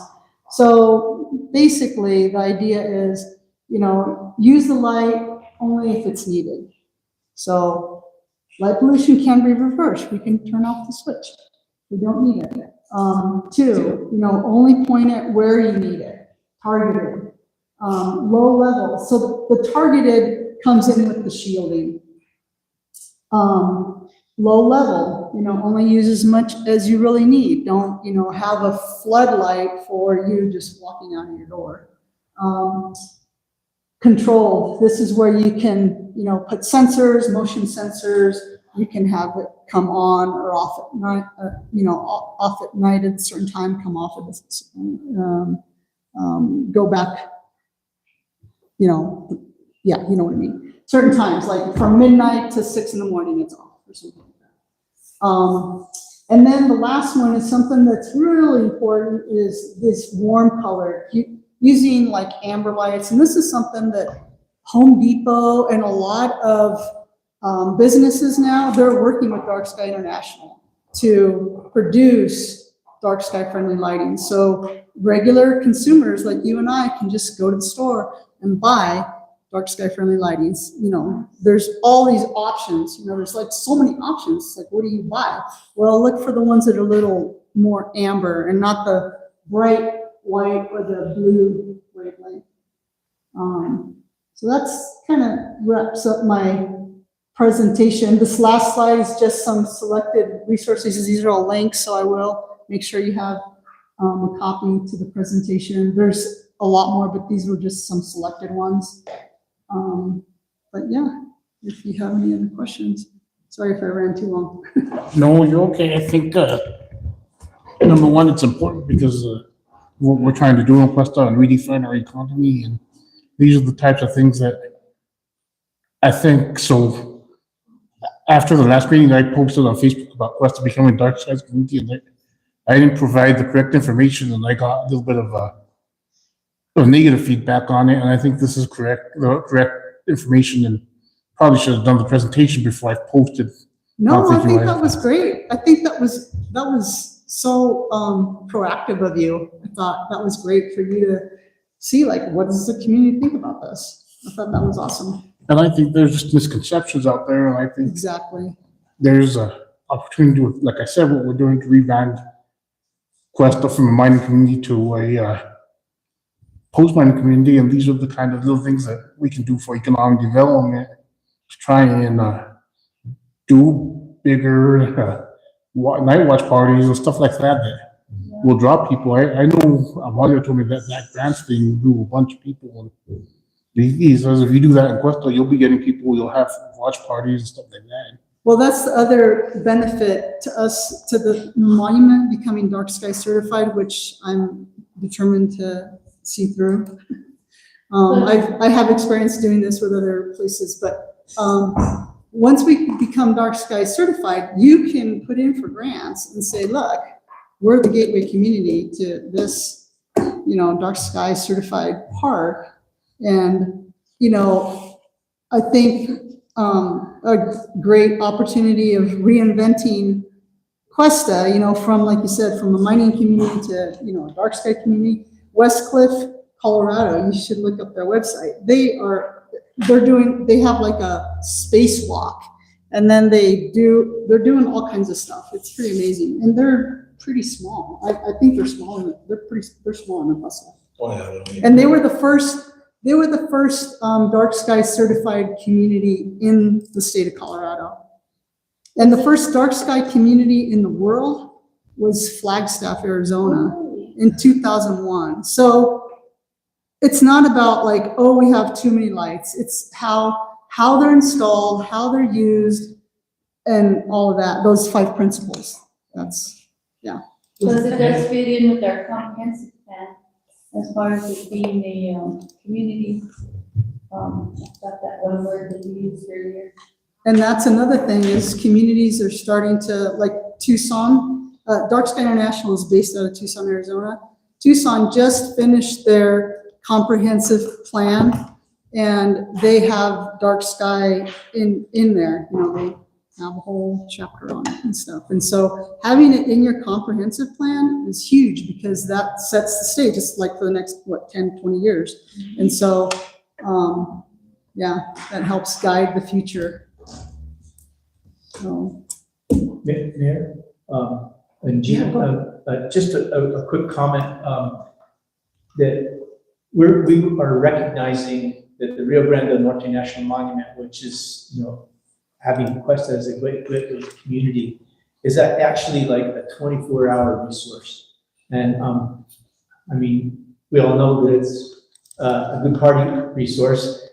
So basically the idea is, use the light only if it's needed. So light pollution can be reversed. We can turn off the switch. We don't need it. 2, only point it where you need it, targeted. Low level, so the targeted comes in with the shielding. Low level, only use as much as you really need. Don't, have a floodlight for you just walking out of your door. Controlled, this is where you can, put sensors, motion sensors. You can have it come on or off at night, off at night at a certain time, come off at go back. Yeah, you know what I mean. Certain times, like from midnight to 6 in the morning, it's off or something like that. And then the last one is something that's really important is this warm color, using like amber lights. And this is something that Home Depot and a lot of businesses now, they're working with Dark Sky International to produce dark sky friendly lighting. So regular consumers like you and I can just go to the store and buy dark sky friendly lightings. There's all these options, there's like so many options. Like, what do you buy? Well, look for the ones that are a little more amber and not the bright white or the blue wavelength. So that's kind of wraps up my presentation. This last slide is just some selected resources. These are all links, so I will make sure you have a copy to the presentation. There's a lot more, but these were just some selected ones. But yeah, if you have any other questions, sorry if I ran too long. No, you're okay. I think, number one, it's important because, what we're trying to do in Questa and redefine our economy, and these are the types of things that I think, so after the last meeting, I posted on Facebook about Questa becoming dark skies community, and I didn't provide the correct information, and I got a little bit of negative feedback on it, and I think this is the correct information, and probably should have done the presentation before I posted. No, I think that was great. I think that was so proactive of you. I thought that was great for you to see, like, what does the community think about this? I thought that was awesome. And I think there's just misconceptions out there, and I think Exactly. there's a opportunity to, like I said, what we're doing to revamp Questa from a mining community to a post-mining community, and these are the kind of little things that we can do for economic development to try and do bigger night watch parties and stuff like that will draw people. I know Amalia told me that grants thing drew a bunch of people, and he says if you do that in Questa, you'll be getting people, you'll have watch parties and stuff like that. Well, that's the other benefit to us, to the monument becoming dark sky certified, which I'm determined to see through. I have experience doing this with other places, but once we become dark sky certified, you can put in for grants and say, look, we're the gateway community to this, dark sky certified park. And, I think a great opportunity of reinventing Questa, from, like you said, from a mining community to, a dark sky community. Westcliff, Colorado, you should look up their website. They have like a spacewalk, and then they're doing all kinds of stuff. It's pretty amazing. And they're pretty small. I think they're small. They're small in Augusta. Oh, yeah. And they were the first dark sky certified community in the state of Colorado. And the first dark sky community in the world was Flagstaff, Arizona in 2001. So it's not about like, oh, we have too many lights. It's how they're installed, how they're used, and all of that, those 5 principles. Because it does fit in with our comprehensive plan as far as it being a community, got that one word that you used earlier. And that's another thing is communities are starting to, like Tucson, Dark Sky International is based out of Tucson, Arizona. Tucson just finished their comprehensive plan, and they have dark sky in there. They have a whole chapter on it and stuff. And so having it in your comprehensive plan is huge because that sets the stage, just like for the next, 10, 20 years. And so, that helps guide the future. So. Mayor, and Gina, just a quick comment, that we are recognizing that the Rio Grande del Norte National Monument, which is, having Questa as a great community, is actually like a 24-hour resource. And we all know that it's a good party resource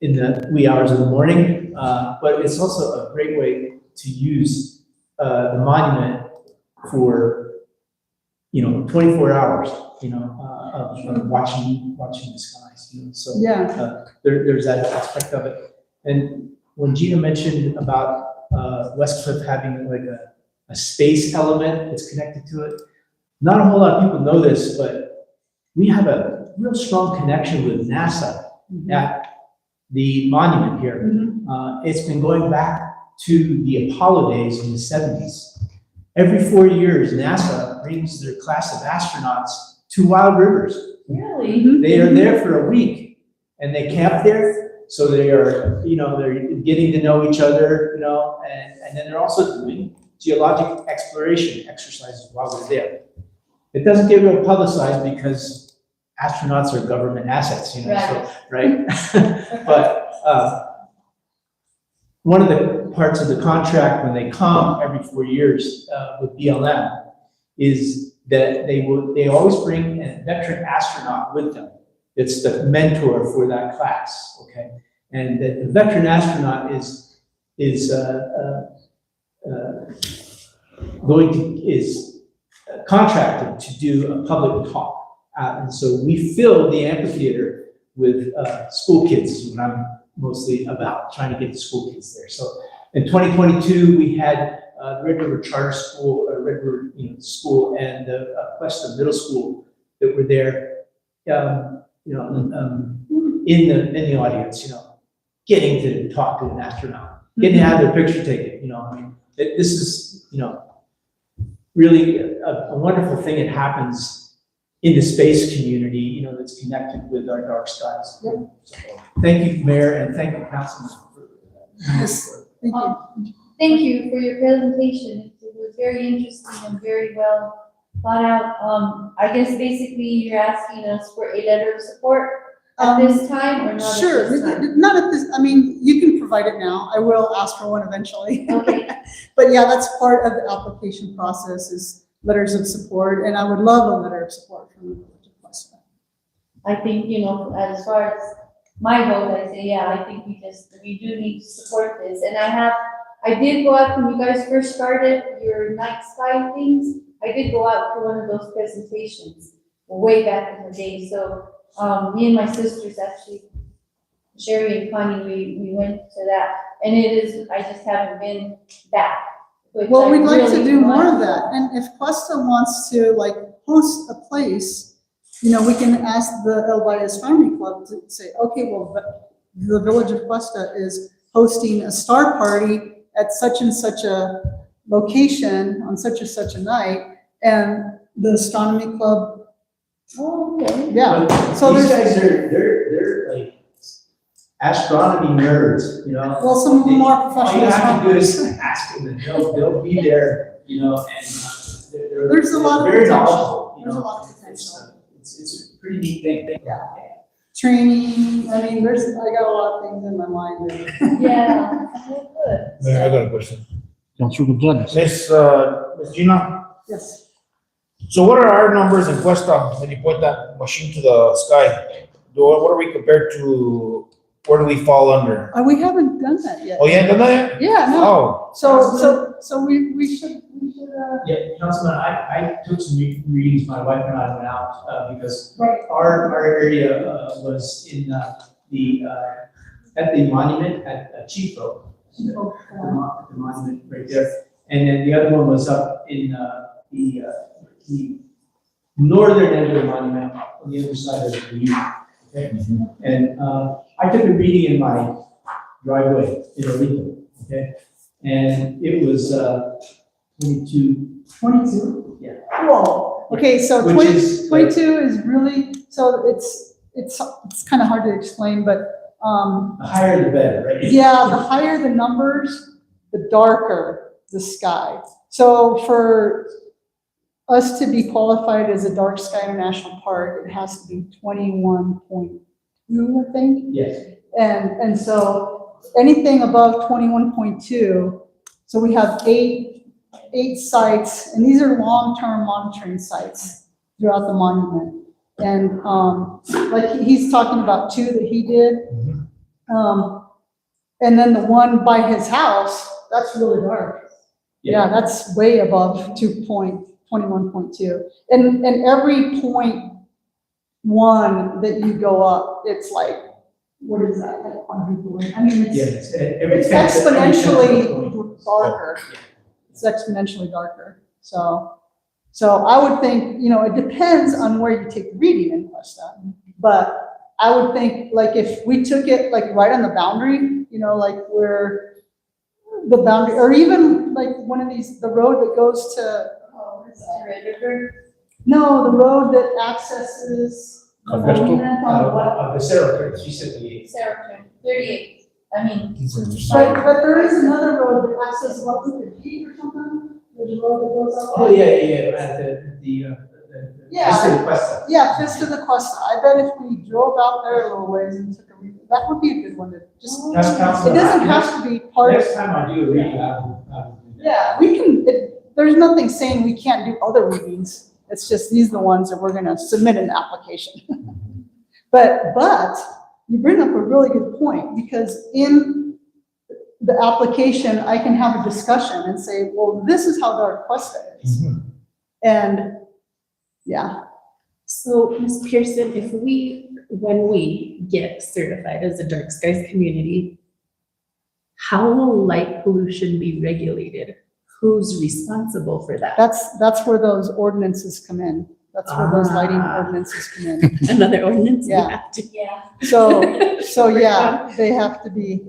in the wee hours of the morning, but it's also a great way to use the monument for 24 hours, of watching the skies. So there's that aspect of it. And when Gina mentioned about Westcliff having like a space element that's connected to it, not a whole lot of people know this, but we have a real strong connection with NASA at the monument here. It's been going back to the Apollo days in the 70s. Every 4 years, NASA brings their class of astronauts to Wild Rivers. Really? They are there for a week, and they camp there. So they are, they're getting to know each other, and then they're also doing geologic exploration exercises while they're there. It doesn't get real publicized because astronauts are government assets, Right. But one of the parts of the contract when they come every 4 years with BLM is that they always bring a veteran astronaut with them. It's the mentor for that class, okay? And the veteran astronaut is contracted to do a public talk. And so we fill the amphitheater with school kids, is what I'm mostly about, trying to get the school kids there. So in 2022, we had Red River Charter School, Red River School, and the Questa Middle School that were there, in the audience, getting to talk to an astronaut, getting to have their picture taken. I mean, this is really a wonderful thing that happens in the space community, that's connected with our dark skies. Yep. So, thank you, Mayor, and thank you, Councilman. Yes, thank you. Thank you for your presentation. It was very interesting and very well thought out. I guess basically you're asking us for a letter of support at this time or not? Sure, At this time? not at this, I mean, you can provide it now. I will ask for one eventually. Okay. But yeah, that's part of the application process is letters of support, and I would love a letter of support from the village of Questa. I think, as far as my vote, I say, yeah, I think we do need to support this. And I did go out when you guys first started your night sky things. I did go out for one of those presentations way back in the day. So, me and my sisters actually, Sherry and Connie, we went to that. And I just haven't been back. Well, we'd like to do more of that, and if Questa wants to host a place, we can ask the El Valles Family Club to say, okay, well, the village of Questa is hosting a star party at such and such a location on such and such a night, and the astronomy club. Oh, okay. Yeah, so These there's, guys they're like astronomy nerds, well, some of them are All professional you have to do astronomers. is ask them, and they'll be there, and they're There's a lot of very potential. knowledgeable. There's a lot of potential. It's a pretty neat thing. Training, I mean, I got a lot of things in my mind there. Yeah, well, good. Mayor, I got a question. Councilor Gonzalez. Miss Gina, Yes. so what are our numbers in Questa when you point that machine to the sky? What are we compared to, where do we fall under? We haven't done that yet. Oh, you ain't done that yet? Yeah, no, Oh, so we should, Yeah, Councilman, I took some readings, my wife and I went out, because right, our area was in at the monument at Chico. The monument right there. And then the other one was up in the northern end of the monument, on the other side of the U. Okay? And I took a reading in my driveway in Orito, okay? And it was 22. Yeah. Whoa, okay, so Which 20 is, 22 is really, so it's kind of hard to explain, but, the higher the better, right? yeah, the higher the numbers, the darker the sky. So for us to be qualified as a dark sky national park, it has to be 21.2, I think. Yes. And so anything above 21.2, so we have eight sites, and these are long-term monitoring sites throughout the monument. And like he's talking about 2 that he did. And then the one by his house, that's really dark. Yeah, that's way above 21.2. And every 0.1 that you go up, it's like, what is that? Like quadrupling. I mean, Yes. it's exponentially darker. It's exponentially darker. So I would think, it depends on where you take the reading in Questa. But I would think, like, if we took it like right on the boundary, like where the boundary, or even like one of these, the road that goes to, Red River. no, the road that accesses. The Sarah, she said the Sarah, 38. I mean, But there is another road that accesses what, the G or something? There's a road that goes up. Oh, yeah, at the Yeah. Questa. Yeah, Fist of the Questa. I bet if we drove out there a little ways and took a read, that would be a good one to just, That's it Councilman. doesn't have to be part of, Next time I do a reading, I will do that. yeah, we can, there's nothing saying we can't do other readings It's just, these are the ones that we're gonna submit an application. But you bring up a really good point, because in the application, I can have a discussion and say, well, this is how the Questa is. And, yeah, So, Ms. Pearson, when we get certified as a dark skies community, how will light pollution be regulated? Who's responsible for that? that's where those ordinances come in. That's where those lighting ordinances come in. Another ordinance? we Yeah. have to- Yeah. So yeah, they have to be,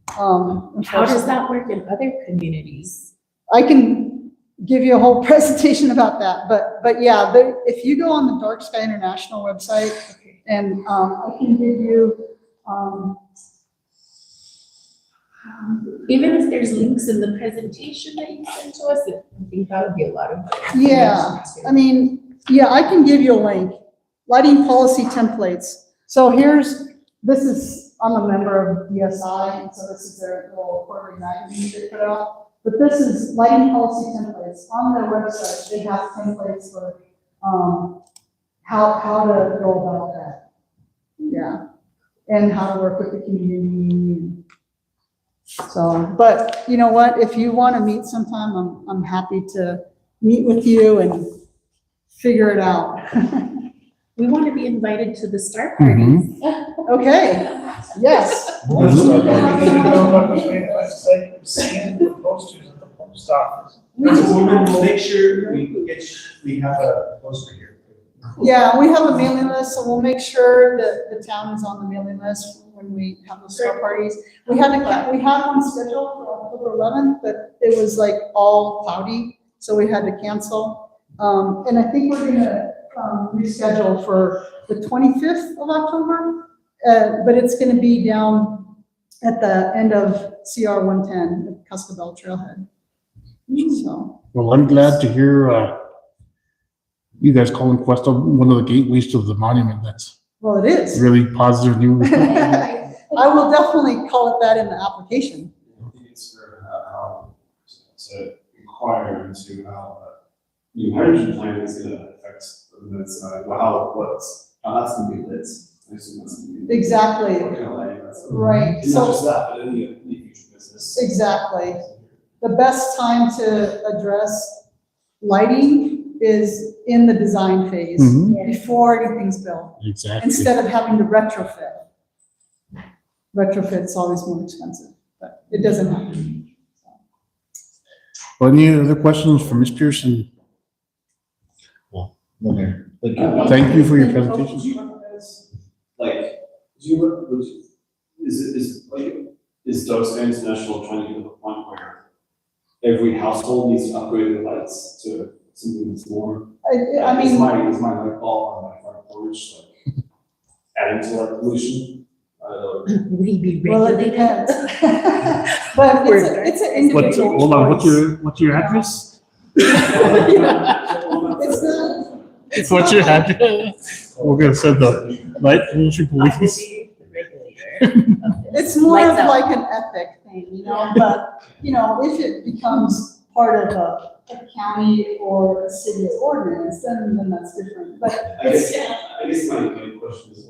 How does that work in other communities? I can give you a whole presentation about that, but yeah, if you go on the Dark Sky International website, and, I can give you, Even if there's links in the presentation that you sent to us, I think that would be a lot of. yeah, information, I mean, yeah, I can give you a link. Lighting policy templates. So I'm a member of DSI, and so this is their little quarterly magazine they put out. But this is lighting policy templates. On their website, they have templates for, how to go about that. Yeah, and how to work with the community. So, but you know what, if you want to meet sometime, I'm happy to meet with you and figure it out. We want to be invited to the Star Parties. Okay, yes. Seeing the posters at the post office. Councilwoman, we'll make sure we have a poster here. Yeah, we have a mailing list, so we'll make sure that the town is on the mailing list when we have those star parties. We had one scheduled for October 11th, but it was like all cloudy, so we had to cancel. And I think we're gonna reschedule for the 25th of October, but it's gonna be down at the end of CR 110, at Cuscabel Trailhead. So, Well, I'm glad to hear, you guys calling Questa one of the gateways to the monument. That's well, it is. really positive news. I will definitely call it that in the application. I think it's for how to inquire into how the new hydrogen plant is going to affect that's how that's going to be lit. I assume that's going to be Exactly. what kind of lighting that's Right. And So not just that, but any future business. exactly. The best time to address lighting is in the design phase, Mhm. before anything's built, Exactly. instead of having to retrofit. Retrofit's always more expensive, but it doesn't happen. Well, any other questions for Ms. Pearson? Thank you for your presentation. Like, do you work with, is Dark Sky International trying to get to the point where every household needs to upgrade their lights to something that's more? I Is mean, my light bulb on my front porch, like, adding to our pollution? Will he be well, it regulated? depends. But it's an individual Hold on, choice. what's your address? It's not. It's What's not your like- address? We're gonna send the light pollution I will police. be the regulator. It's more of Lights out. like an ethic thing, but, if it becomes part of a county or a city's ordinance, then that's different, but I guess my question is,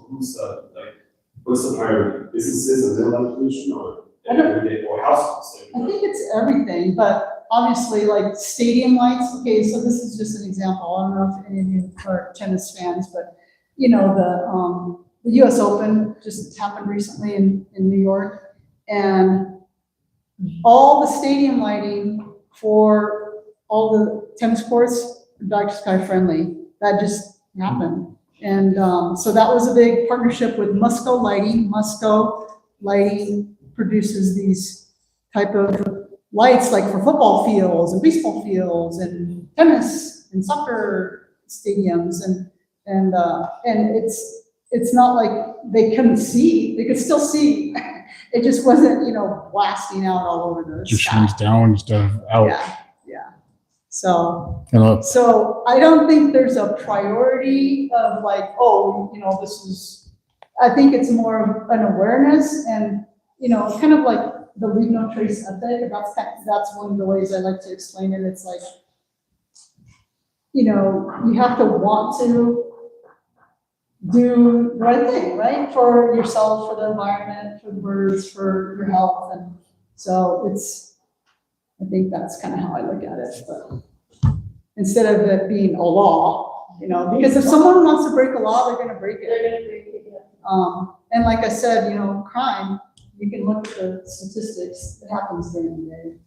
what's the priority? Businesses and their light pollution or everyday or households? I think it's everything, but obviously like stadium lights, okay, so this is just an example, I don't know if any of you are tennis fans, but the US Open just happened recently in New York, and all the stadium lighting for all the tennis courts are dark sky friendly. That just happened. And so that was a big partnership with Musco Lighting. Musco Lighting produces these type of lights like for football fields and baseball fields and tennis and soccer stadiums. And it's not like they couldn't see, they could still see. It just wasn't, blasting out all over the Just sky. shines down instead of out. Yeah. So You know, so I don't think there's a priority of like, I think it's more of an awareness and, kind of like the leave no trace ethic. That's one of the ways I like to explain it. It's like, you know, you have to want to do the right thing, right? For yourself, for the environment, for the birds, for your health. And so I think that's kind of how I look at it. But instead of it being a law, you know, because if someone wants to break a law, they're going to break it. They're gonna break it, yeah. And like I said, you know, crime, you can look at the statistics, it happens during the day.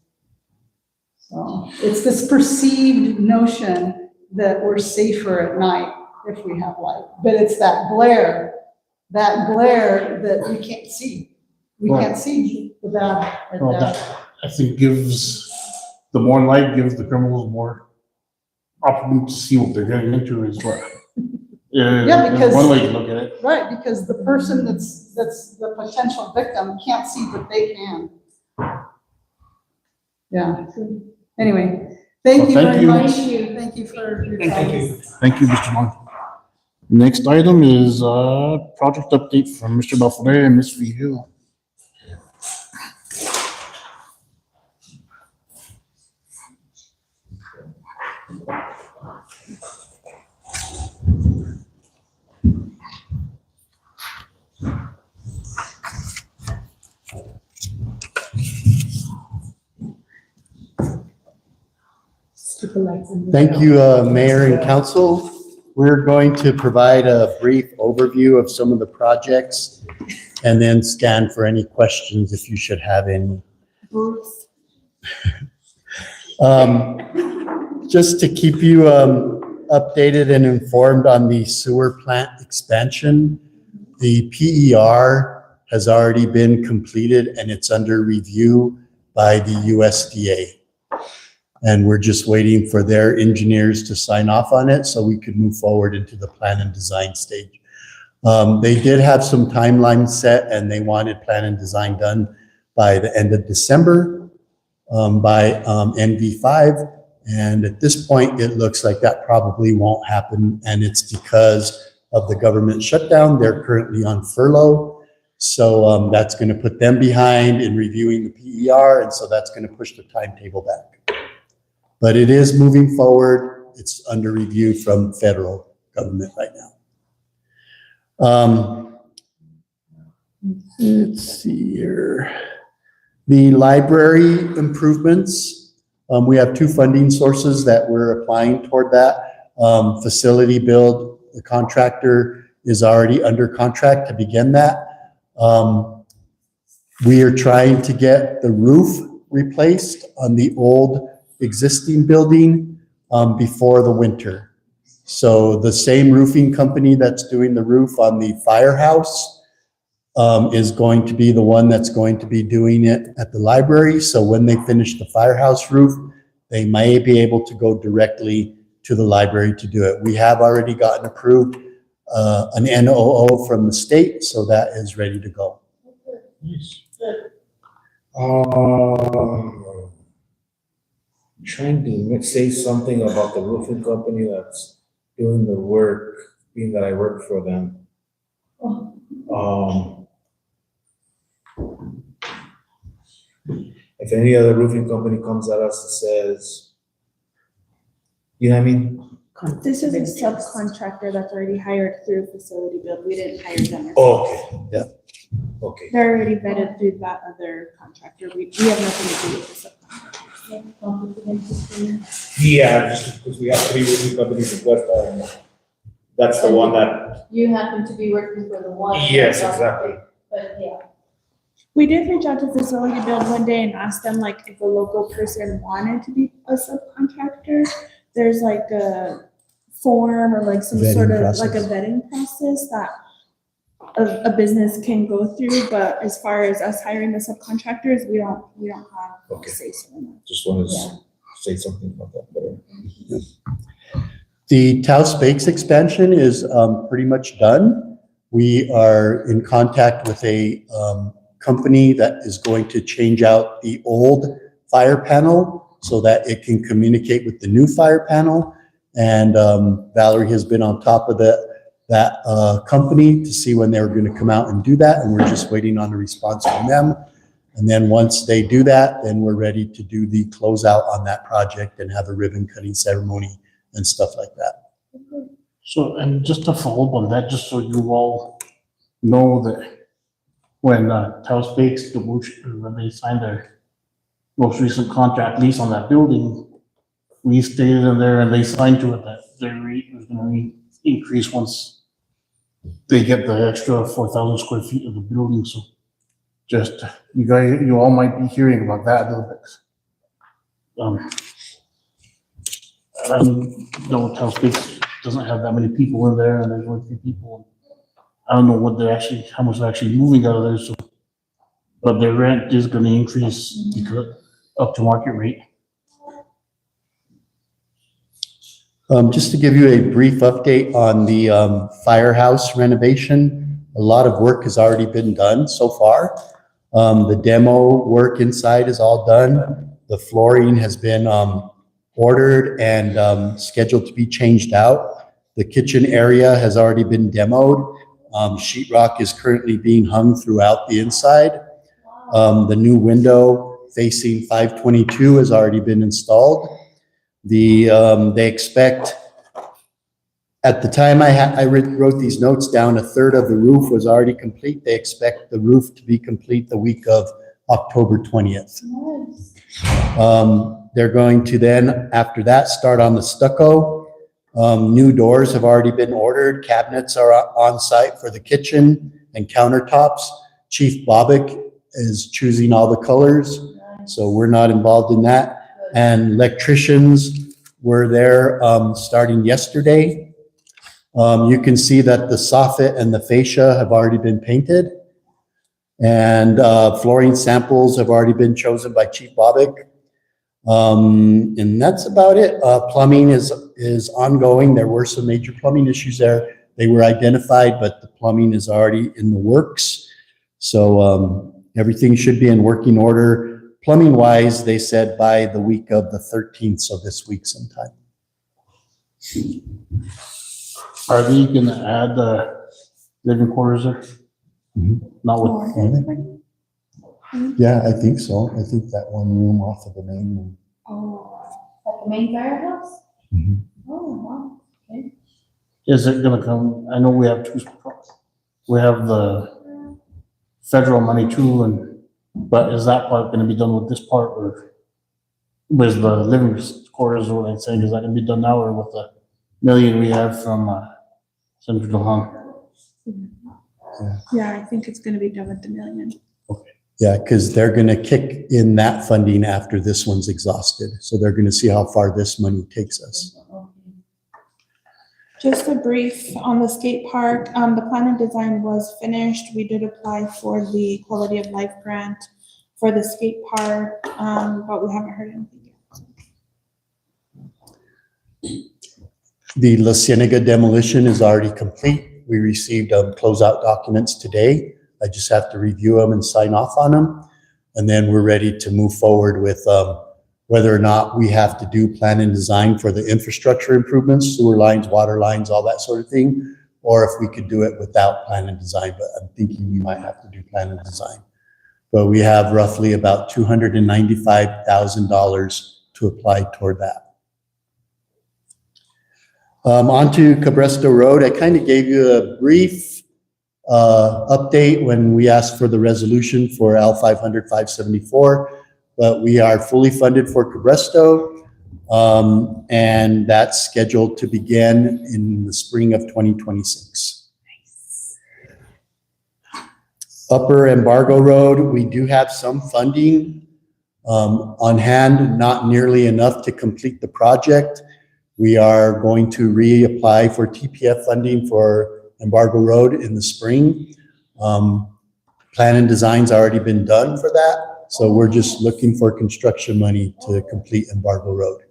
So it's this perceived notion that we're safer at night if we have light, but it's that glare that you can't see. We can't see the bad at Well, that. that, I think the more light gives the criminals more opportunity to see what they're getting into is what. Yeah, because- one way to look at it. Right, because the person that's the potential victim can't see, but they can. Yeah, anyway, thank Well, you thank very you. much. Thank you. Thank you for your Thank time. you. Thank you, Mr. Long. Next item is, project update from Mr. Belfort and Ms. Vihil. Keep the lights on. Thank you, Mayor and Council. We're going to provide a brief overview of some of the projects and then scan for any questions if you should have any. Bruce. Just to keep you updated and informed on the sewer plant expansion, the PER has already been completed and it's under review by the USDA. And we're just waiting for their engineers to sign off on it so we could move forward into the plan and design stage. They did have some timelines set and they wanted plan and design done by the end of December by NV5. And at this point, it looks like that probably won't happen. And it's because of the government shutdown. They're currently on furlough. So that's going to put them behind in reviewing the PER. And so that's going to push the timetable back. But it is moving forward. It's under review from federal government right now. Let's see here. The library improvements. We have two funding sources that we're applying toward that. Facility build, the contractor is already under contract to begin that. We are trying to get the roof replaced on the old existing building before the winter. So the same roofing company that's doing the roof on the firehouse is going to be the one that's going to be doing it at the library. So when they finish the firehouse roof, they may be able to go directly to the library to do it. We have already gotten approved an NOO from the state, so that is ready to go. Trying to say something about the roofing company that's doing the work, being that I work for them. If any other roofing company comes at us and says, you know what I mean? This is a subcontractor that's already hired through facility build. We didn't hire them. Okay. Yeah. Okay. They're already vetted through that other contractor. We have nothing to do with the subcontractor. Yeah, just because we have 3 roofing companies in Questa, and that's the one that. You happen to be working for the one. Yes, exactly. But yeah. We did reach out to facility build one day and ask them like if a local person wanted to be a subcontractor. There's like a form or like some Vetting sort of process. like a vetting process that a business can go through, but as far as us hiring the subcontractors, we don't have Okay. a say so in that. Just wanted Yeah. to say something about that. The Taos Bakes expansion is pretty much done. We are in contact with a company that is going to change out the old fire panel so that it can communicate with the new fire panel. And Valerie has been on top of that company to see when they were going to come out and do that. And we're just waiting on a response from them. And then once they do that, then we're ready to do the closeout on that project and have a ribbon cutting ceremony and stuff like that. So, and just to follow up on that, just so you all know that when Taos Bakes, when they signed their most recent contract lease on that building, we stated in there and they signed to it that their rate was gonna increase once they get the extra 4,000 square feet of the building, so just, you all might be hearing about that a little bit. I know Taos Bakes doesn't have that many people in there, and there's only 3 people. I don't know what how much they're actually moving out of there, so, but their rent is gonna increase because up to market rate. Just to give you a brief update on the firehouse renovation, a lot of work has already been done so far. The demo work inside is all done. The flooring has been ordered and scheduled to be changed out. The kitchen area has already been demoed. Sheetrock is currently being hung throughout the inside. The new window facing 522 has already been installed. They expect, at the time I wrote these notes down, 1/3 of the roof was already complete. They expect the roof to be complete the week of October 20th. They're going to then, after that, start on the stucco. New doors have already been ordered. Cabinets are on site for the kitchen and countertops. Chief Bobick is choosing all the colors, so we're not involved in that. And electricians were there starting yesterday. You can see that the soffit and the fascia have already been painted. And flooring samples have already been chosen by Chief Bobick. And that's about it. Plumbing is ongoing. There were some major plumbing issues there. They were identified, but the plumbing is already in the works. So everything should be in working order. Plumbing wise, they said by the week of the 13th, so this week sometime. Are they gonna add the living quarters there? Not with, Yeah, I think so. I think that one room off of the main room. Oh, at the main firehouse? Mhm. Oh, wow, okay. is it gonna come, I know we have we have the federal money too, but is that part gonna be done with this part, or with the living quarters, what I'm saying, is that gonna be done now, or with the million we have from Central Hong? Yeah, I think it's gonna be done with the million. Yeah, because they're gonna kick in that funding after this one's exhausted. So they're gonna see how far this money takes us. Just a brief on the skate park, the plan and design was finished. We did apply for the quality of life grant for the skate park, but we haven't heard anything yet. The La Cienega demolition is already complete. We received closeout documents today. I just have to review them and sign off on them. And then we're ready to move forward with whether or not we have to do plan and design for the infrastructure improvements, sewer lines, water lines, all that sort of thing, or if we could do it without plan and design, but I'm thinking we might have to do plan and design. But we have roughly about $295,000 to apply toward that. Onto Cabresto Road, I kind of gave you a brief update when we asked for the resolution for L 500-574, but we are fully funded for Cabresto, and that's scheduled to begin in the spring of 2026. Upper Embargo Road, we do have some funding on hand, not nearly enough to complete the project. We are going to reapply for TPF funding for Embargo Road in the spring. Plan and design's already been done for that, so we're just looking for construction money to complete Embargo Road.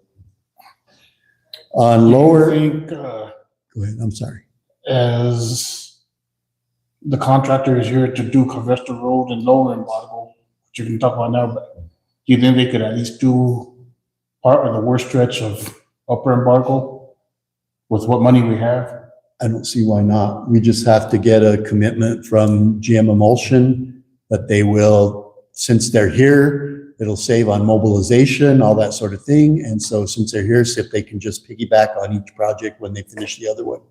On lower, go ahead, I'm sorry. As the contractor is here to do Cabresto Road and Lower Embargo, which you can talk about now, but do you think they could at least do part of the worst stretch of Upper Embargo with what money we have? I don't see why not. We just have to get a commitment from GM Emulsion that they will, since they're here, It'll save on mobilization, all that sort of thing. And so since they're here, see if they can just piggyback on each project when they finish the other one.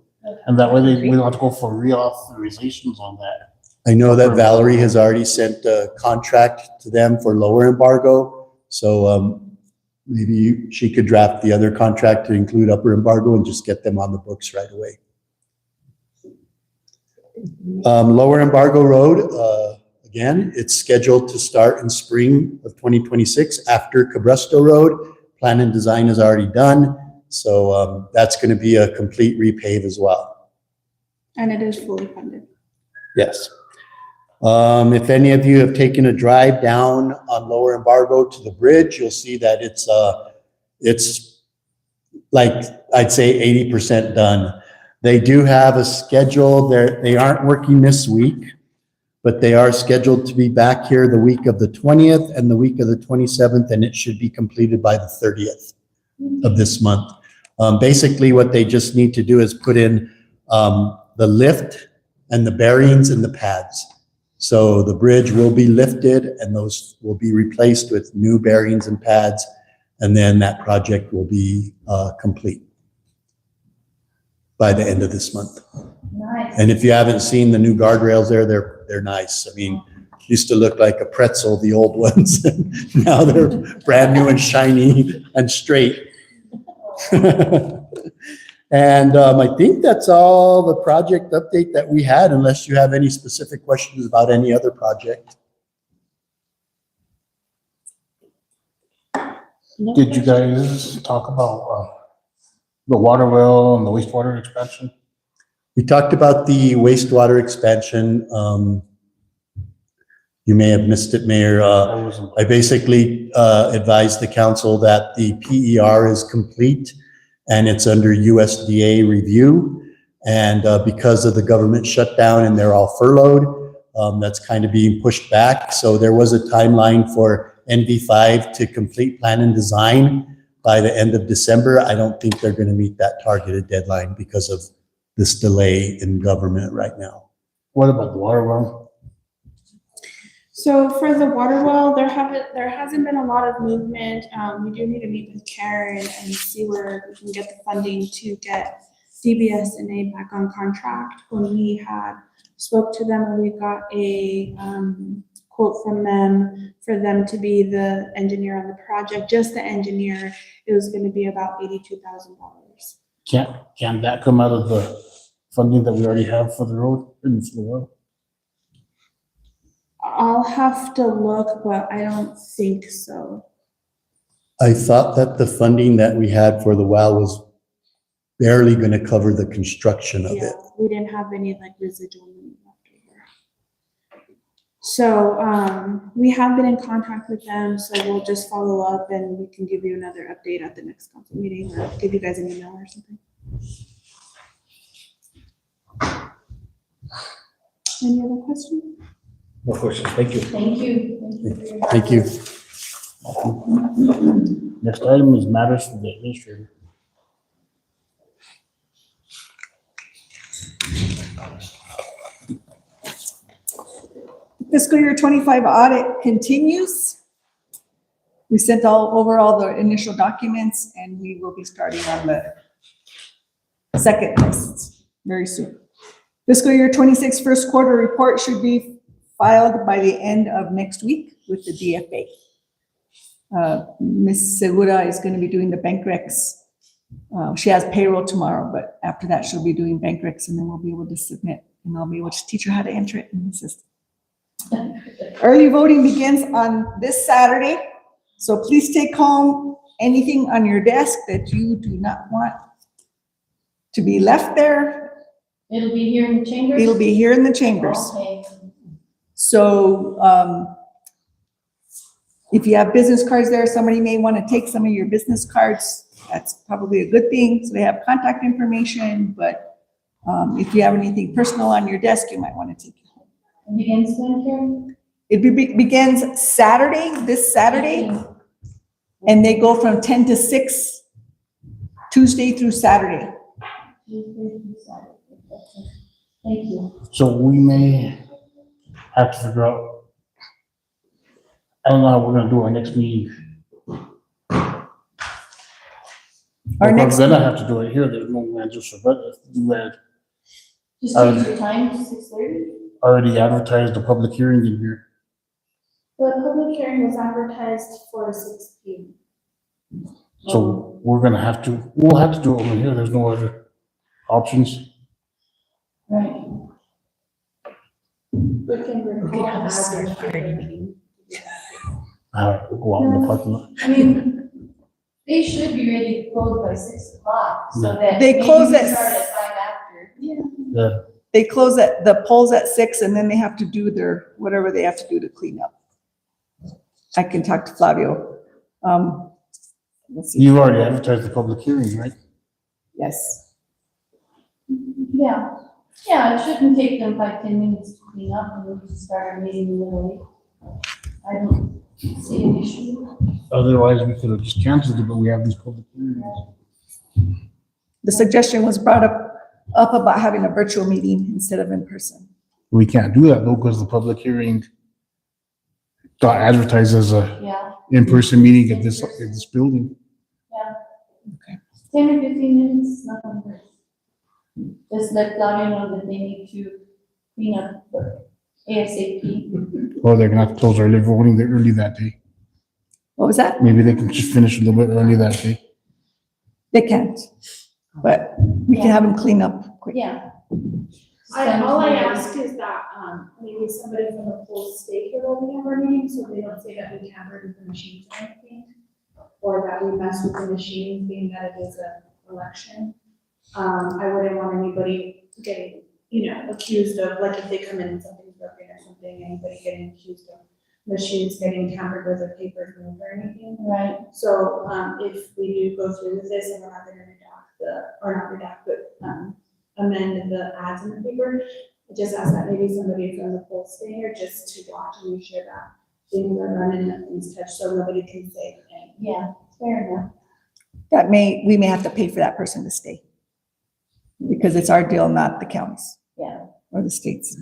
And that way we don't have to go for reauthorizations on that. I know that Valerie has already sent a contract to them for lower embargo. So maybe she could draft the other contract to include upper embargo and just get them on the books right away. Lower Embargo Road, again, it's scheduled to start in spring of 2026 after Cabresto Road. Plan and design is already done. So that's going to be a complete repave as well. And it is fully funded. Yes. If any of you have taken a drive down on Lower Embargo to the bridge, you'll see that it's like, I'd say 80% done. They do have a schedule. They aren't working this week, but they are scheduled to be back here the week of the 20th and the week of the 27th, and it should be completed by the 30th of this month. Basically, what they just need to do is put in the lift and the bearings and the pads. So the bridge will be lifted and those will be replaced with new bearings and pads, and then that project will be complete by the end of this month. Nice. And if you haven't seen the new guardrails there, they're nice. I mean, used to look like a pretzel, the old ones. Now they're brand new and shiny and straight. And I think that's all the project update that we had, unless you have any specific questions about any other project. Did you guys talk about the water well and the wastewater expansion? We talked about the wastewater expansion. You may have missed it, Mayor. I basically advised the council that the PER is complete and it's under USDA review. And because of the government shutdown and they're all furloughed, that's kind of being pushed back. So there was a timeline for NV5 to complete plan and design by the end of December. I don't think they're going to meet that targeted deadline because of this delay in government right now. What about the water well? So for the water well, there hasn't been a lot of movement. We do need to meet with Karen and see where we can get the funding to get DBS and A back on contract. When we had spoke to them and we got a quote from them for them to be the engineer on the project, just the engineer, it was going to be about $82,000. Can that come out of the funding that we already have for the road and for the well? I'll have to look, but I don't think so. I thought that the funding that we had for the well was barely going to cover the construction of Yeah, it. we didn't have any like residual money left over. So we have been in contact with them, so we'll just follow up and we can give you another update at the next council meeting or give you guys an email or something. Any other questions? No questions. Thank you. Thank you. Thank you. Next item is matters for the administrator. Fiscal year 25 audit continues. We sent over all the initial documents and we will be starting on the second list very soon. Fiscal year 26 first quarter report should be filed by the end of next week with the DFA. Ms. Segura is going to be doing the bank recs. She has payroll tomorrow, but after that she'll be doing bank recs and then we'll be able to submit and I'll be able to teach her how to enter it in the system. Early voting begins on this Saturday, so please take home anything on your desk that you do not want to be left there. It'll be here in the chambers? It'll be here in the chambers. Okay. So if you have business cards there, somebody may want to take some of your business cards. That's probably a good thing. So they have contact information, but if you have anything personal on your desk, you might want to take it home. It begins when, Karen? It begins Saturday, this Saturday, and they go from 10 to 6, Tuesday through Saturday. Thank you. So we may have to figure out I don't know how we're gonna do our next meeting. Our next, Then I have to do it here, there's no man just for that, do that. Just change the time to 6:30? Already advertised the public hearing in here. The public hearing was advertised for 6 p.m. So we'll have to do it over here, there's no other options. Right. We can recall have a as search a party. meeting. Go out in the parking lot. I mean, they should be ready to close by 6 o'clock, so that. They maybe close we at Start at 5 after. Yeah, they close at, the polls at 6 and then they have to do their, whatever they have to do to clean up. I can talk to Flavio. Let's see. you've already advertised the public hearing, right? Yes. Yeah, yeah, it shouldn't take them 5-10 minutes to clean up and we can start our meeting a little late. I don't see an issue. Otherwise, we could have just canceled it, but we have these public hearings. The suggestion was brought up about having a virtual meeting instead of in person. We can't do that though, because the public hearing got advertised as a Yeah, in-person meeting at this building. 10 or 15 minutes, nothing worse. Just let Claudia know that they need to clean up ASAP. Or they're gonna have to close early voting there early that day. What was that? Maybe they can just finish a little bit early that day. They can't, but we can have them clean up quick. Yeah. All I ask is that, maybe somebody from the poll stay here while we have our meeting, so they don't say that we tampered with the machines or anything. Or that we mess with the machines, being that it is an election. I wouldn't want anybody getting, accused of, like, if they come in and something's broken or something, anybody getting accused of machines getting tampered with or papers moved or anything. Right, So, if we do go through with this and we're not gonna amend the ads in the paper, I just ask that maybe somebody from the poll stay here just to watch and make sure that things are running, nothing's touched, so nobody can say anything. yeah, fair enough. We may have to pay for that person to stay. Because it's our deal, not the counties. Yeah. Or the states.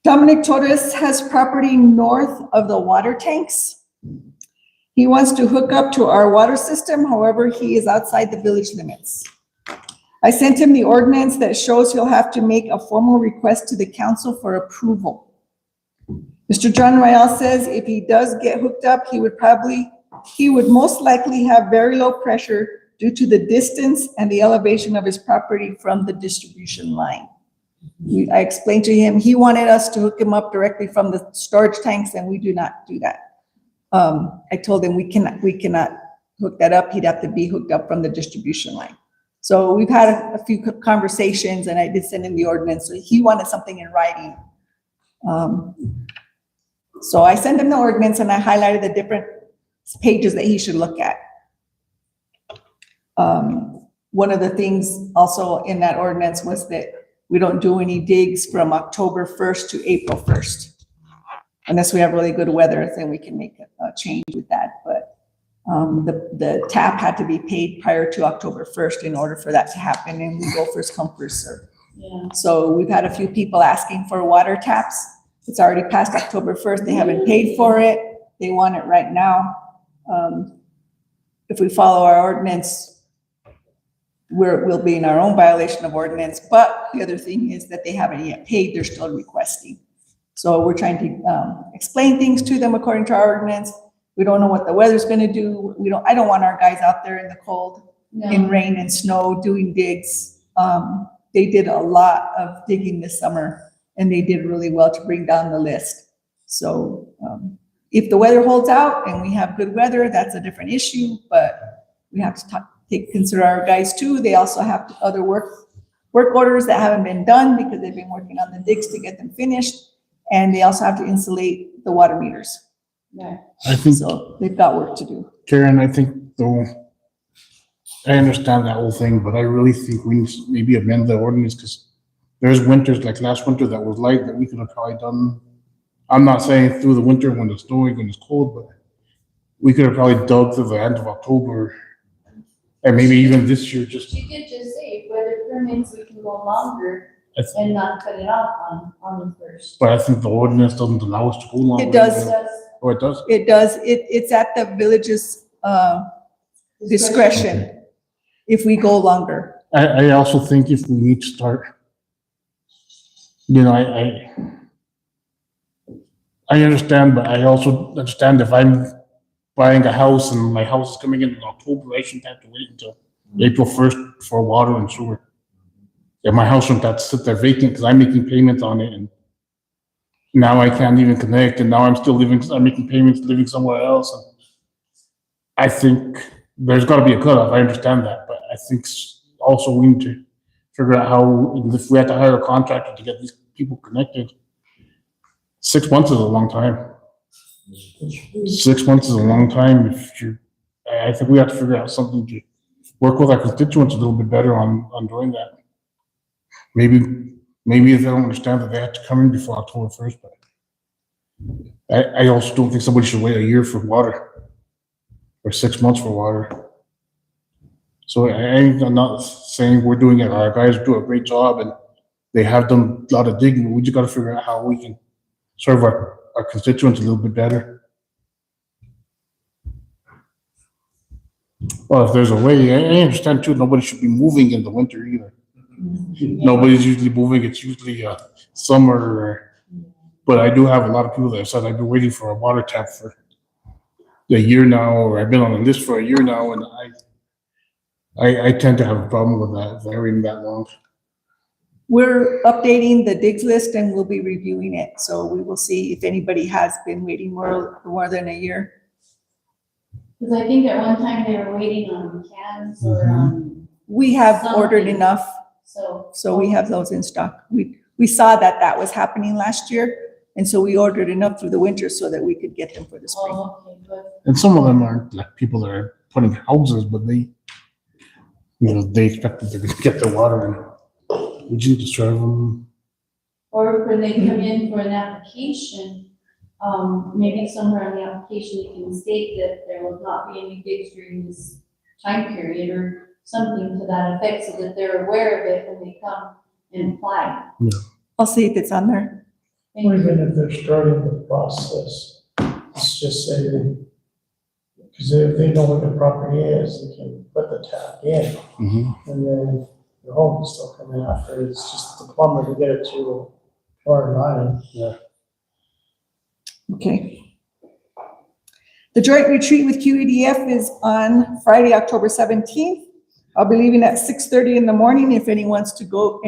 Dominic Torres has property north of the water tanks. He wants to hook up to our water system, however, he is outside the village limits. I sent him the ordinance that shows he'll have to make a formal request to the council for approval. Mr. John Royale says if he does get hooked up, he would most likely have very low pressure due to the distance and the elevation of his property from the distribution line. I explained to him, he wanted us to hook him up directly from the storage tanks, and we do not do that. I told him we cannot hook that up. He'd have to be hooked up from the distribution line. So we've had a few conversations, and I did send him the ordinance. So he wanted something in writing. So I sent him the ordinance and I highlighted the different pages that he should look at. One of the things also in that ordinance was that we don't do any digs from October 1st to April 1st. Unless we have really good weather, then we can make a change with that. But the tap had to be paid prior to October 1st in order for that to happen, and we go first come, first serve. Yeah. So we've had a few people asking for water taps. It's already past October 1st. They haven't paid for it. They want it right now. If we follow our ordinance, we'll be in our own violation of ordinance. But the other thing is that they haven't yet paid. They're still requesting. So we're trying to explain things to them according to our ordinance. We don't know what the weather's gonna do. I don't want our guys out there in the cold, in rain and snow, doing digs. They did a lot of digging this summer, and they did really well to bring down the list. So if the weather holds out and we have good weather, that's a different issue, but we have to consider our guys too. They also have other work orders that haven't been done because they've been working on the digs to get them finished. And they also have to insulate the water meters. Right. I think, So they've got work to do. Karen, I think though, I understand that whole thing, but I really think we need to maybe amend the ordinance because there's winters like last winter that was light that we could have probably done. I'm not saying through the winter when it's snowing, when it's cold, but we could have probably dug to the end of October. And maybe even this year, just, You could just say, if weather permits, we can go longer and not cut it off on the first. But I think the ordinance doesn't allow us to go longer. It does. Oh, it does? It does. It's at the village's, discretion if we go longer. I also think if we need to start, you know, I understand, but I also understand if I'm buying a house and my house is coming in October, I shouldn't have to wait until April 1st for water and sewer. Yeah, my house shouldn't have to sit there vacant because I'm making payments on it and now I can't even connect and now I'm making payments living somewhere else. And I think there's gotta be a cutoff. I understand that, but I think also we need to figure out how, if we have to hire a contractor to get these people connected, 6 months is a long time. 6 months is a long time I think we have to figure out something to work with our constituents a little bit better on doing that. Maybe if they don't understand that they have to come in before October 1st, but I also don't think somebody should wait a year for water or 6 months for water. So I'm not saying we're doing it. Our guys do a great job and they have done a lot of digging, but we just gotta figure out how we can serve our constituents a little bit better. Well, if there's a way, I understand too, nobody should be moving in the winter either. Nobody's usually moving, it's usually summer. But I do have a lot of people that have said, I've been waiting for a water tap for a year now, or I've been on the list for a year now, and I tend to have a problem with that, if they're waiting that long. We're updating the digs list and we'll be reviewing it. So we will see if anybody has been waiting more than a year. Because I think at one time they were waiting on cans or on, We have ordered Something. enough, so. so we have those in stock. We saw that was happening last year. And so we ordered enough through the winter so that we could get them for the spring. Oh, okay, good. And some of them aren't like people that are putting houses, but they expect that they're gonna get their water and we just need to serve them. Or when they come in for an application, maybe somewhere on the application you can state that there will not be any digs during this time period or something to that effect so that they're aware of it when they come and apply. I'll see if it's on there. Thank you. Even if they're starting the process, let's just say because if they know what the property is, they can put the tap in. And then the home is still coming after, it's just the plumber to get it to our line. Okay. The joint retreat with QEDF is on Friday, October 17th. I'll be leaving at 6:30 in the morning. If anybody wants to go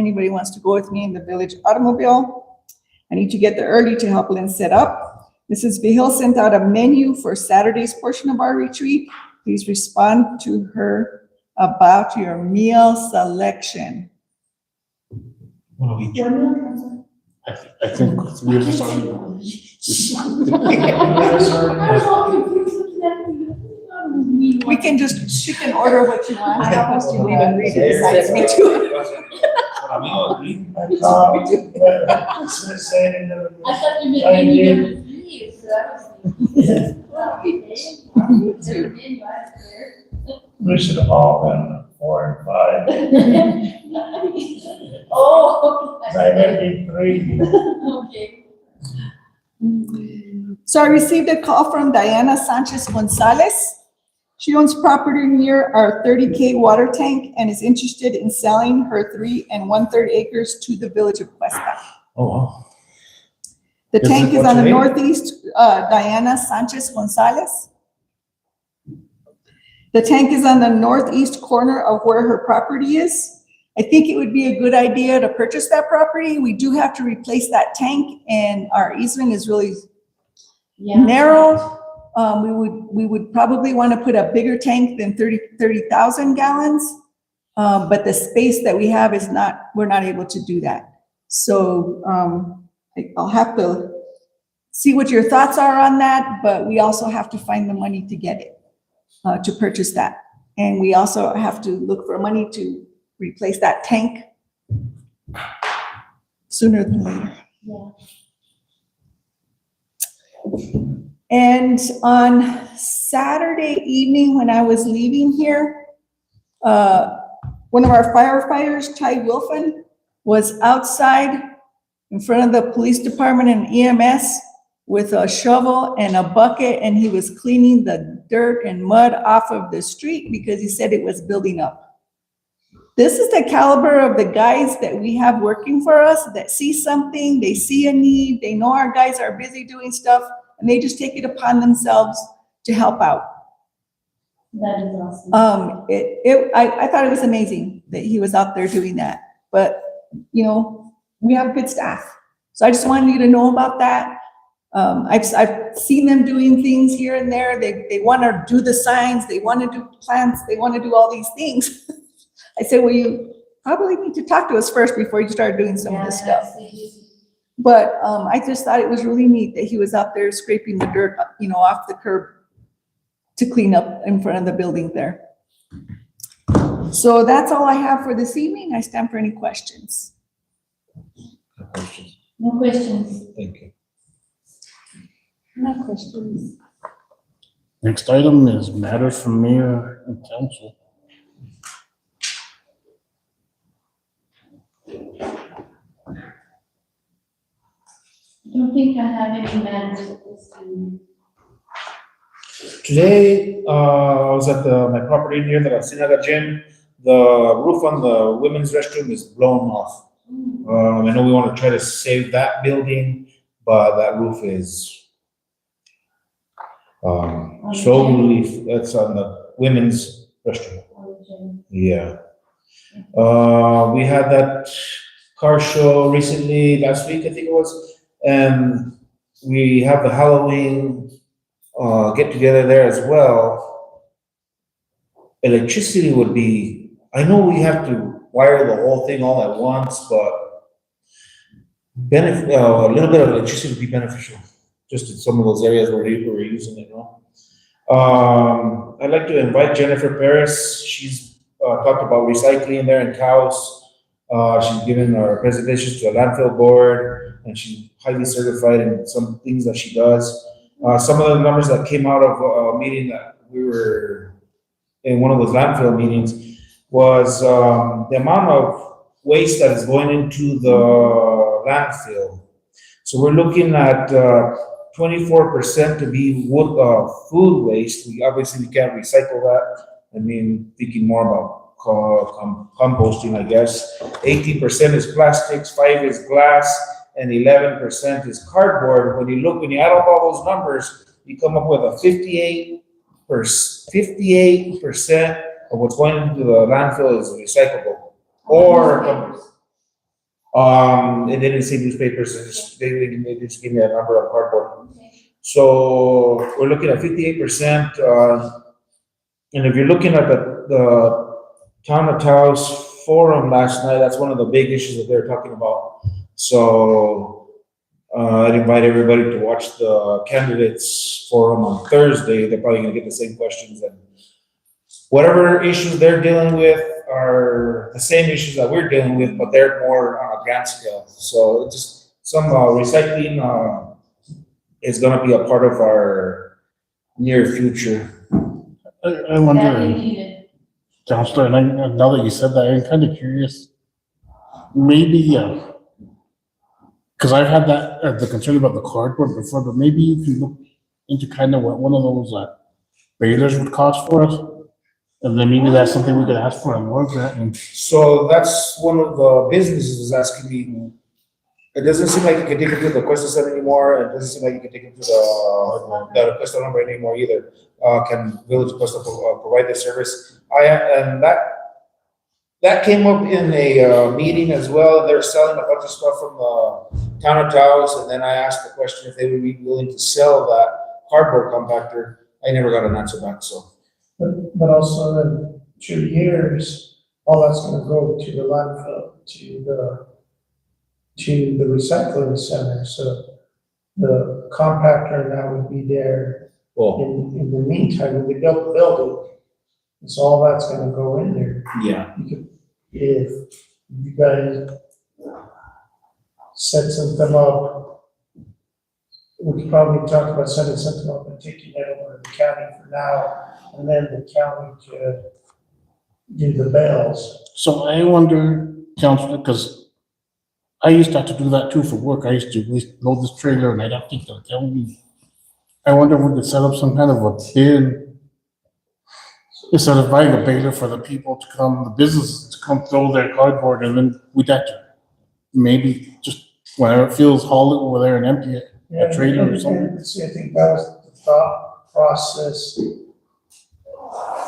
with me in the village automobile. I need to get there early to help Lynn set up. Mrs. Vihil sent out a menu for Saturday's portion of our retreat. Please respond to her about your meal selection. What do we do? I think we have this on. We can she can order what you want. I don't want you to even read it besides me too. I thought, saying in the. I thought you meant maybe there was three, so that was. We should have all been 4 and 5. Oh. I maybe 3. Okay. So I received a call from Diana Sanchez Gonzalez. She owns property near our 30K water tank and is interested in selling her 3 1/3 acres to the village of Questa. Oh, wow. The tank is what's on the her name? northeast, Diana Sanchez Gonzalez. The tank is on the northeast corner of where her property is. I think it would be a good idea to purchase that property. We do have to replace that tank and our easement is really narrow. We would probably want to put a bigger tank than 30,000 gallons. But the space that we have we're not able to do that. So, I'll have to see what your thoughts are on that, but we also have to find the money to get it, to purchase that. And we also have to look for money to replace that tank sooner than later. And on Saturday evening, when I was leaving here, one of our firefighters, Ty Wilson, was outside in front of the police department and EMS with a shovel and a bucket, and he was cleaning the dirt and mud off of the street because he said it was building up. This is the caliber of the guys that we have working for us, that see something, they see a need, they know our guys are busy doing stuff, and they just take it upon themselves to help out. That is awesome. I thought it was amazing that he was out there doing that, but, you know, we have good staff. So I just wanted you to know about that. I've seen them doing things here and there. They want to do the signs, they want to do plants, they want to do all these things. I said, well, you probably need to talk to us first before you start doing some of this stuff. But I just thought it was really neat that he was out there scraping the dirt, you know, off the curb to clean up in front of the building there. So that's all I have for this evening. I stand for any questions. No questions. Thank you. No questions. Next item is matters from mayor and council. I don't think I have any matters at this time. Today, I was at my property near the Sinaga gym. The roof on the women's restroom is blown off. I know we want to try to save that building, but that roof is solely, that's on the women's restroom. Yeah. We had that car show recently, last week, I think it was, and we have the Halloween get together there as well. Electricity would be, I know we have to wire the whole thing all at once, but a little bit of electricity would be beneficial, just in some of those areas where we're using it, you know. I'd like to invite Jennifer Paris. She's talked about recycling there in Taos. She's given our presentations to a landfill board, and she's highly certified in some things that she does. Some of the numbers that came out of a meeting that we were in, one of those landfill meetings, was the amount of waste that is going into the landfill. So we're looking at 24% to be wood, food waste. We obviously can't recycle that. I mean, thinking more about composting, I guess. 18% is plastics, 5% is glass, and 11% is cardboard. When you add up all those numbers, you come up with a 58% of what's going into the landfill is recyclable. Or, it didn't say newspapers, they just give me a number of cardboard. So we're looking at 58%, and if you're looking at the Town of Taos forum last night, that's one of the big issues that they're talking about. So I'd invite everybody to watch the candidates forum on Thursday. They're probably gonna get the same questions, and whatever issues they're dealing with are the same issues that we're dealing with, but they're more on a grand scale. So it's just some recycling is gonna be a part of our near future. I wonder, Counselor, and now that you said that, I'm kind of curious. Maybe, because I've had that, the concern about the cardboard before, but maybe you can look into kind of what one of those balers would cost for us. And then maybe that's something we could ask for on more grant. And So that's one of the businesses is asking me. It doesn't seem like you can take it to the Questa Center anymore. It doesn't seem like you can take it to the Questa number anymore either. Can Village Questa provide this service? And that came up in a meeting as well. They're selling a bunch of stuff from the Town of Taos, and then I asked the question if they would be willing to sell that cardboard compactor. I never got an answer back, so. But also in 2 years, all that's gonna go to the landfill, to the recycling center, so the compactor now would be there. In the meantime, when we build the building, so all that's gonna go in there. Yeah. If you guys set something up, we could probably talk about setting something up and taking it over to the county for now, and then the county could do the bales. so I wonder, Counselor, because I used to have to do that too for work. I used to load this trailer and I'd have to take the county. I wonder if we could set up some kind of a bin instead of buying a baler for the people to come, the businesses to come throw their cardboard, and then we'd have to maybe just whenever it feels, haul it over there and empty it, a trailer or something. And see, I think that was the thought process.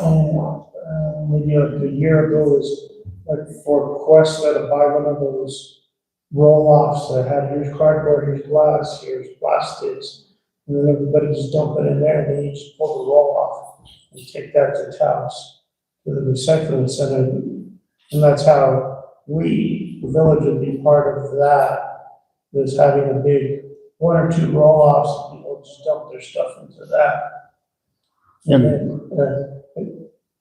And, maybe like a year ago is like for Questa to buy one of those roll-offs that had here's cardboard, here's glass, here's plastics. And then everybody just dump it in there and then you just pull the roll off and take that to Taos, to the recycling center. And that's how we, the village, would be part of that, is having a big one or two roll-offs, people just dump their stuff into that. And then,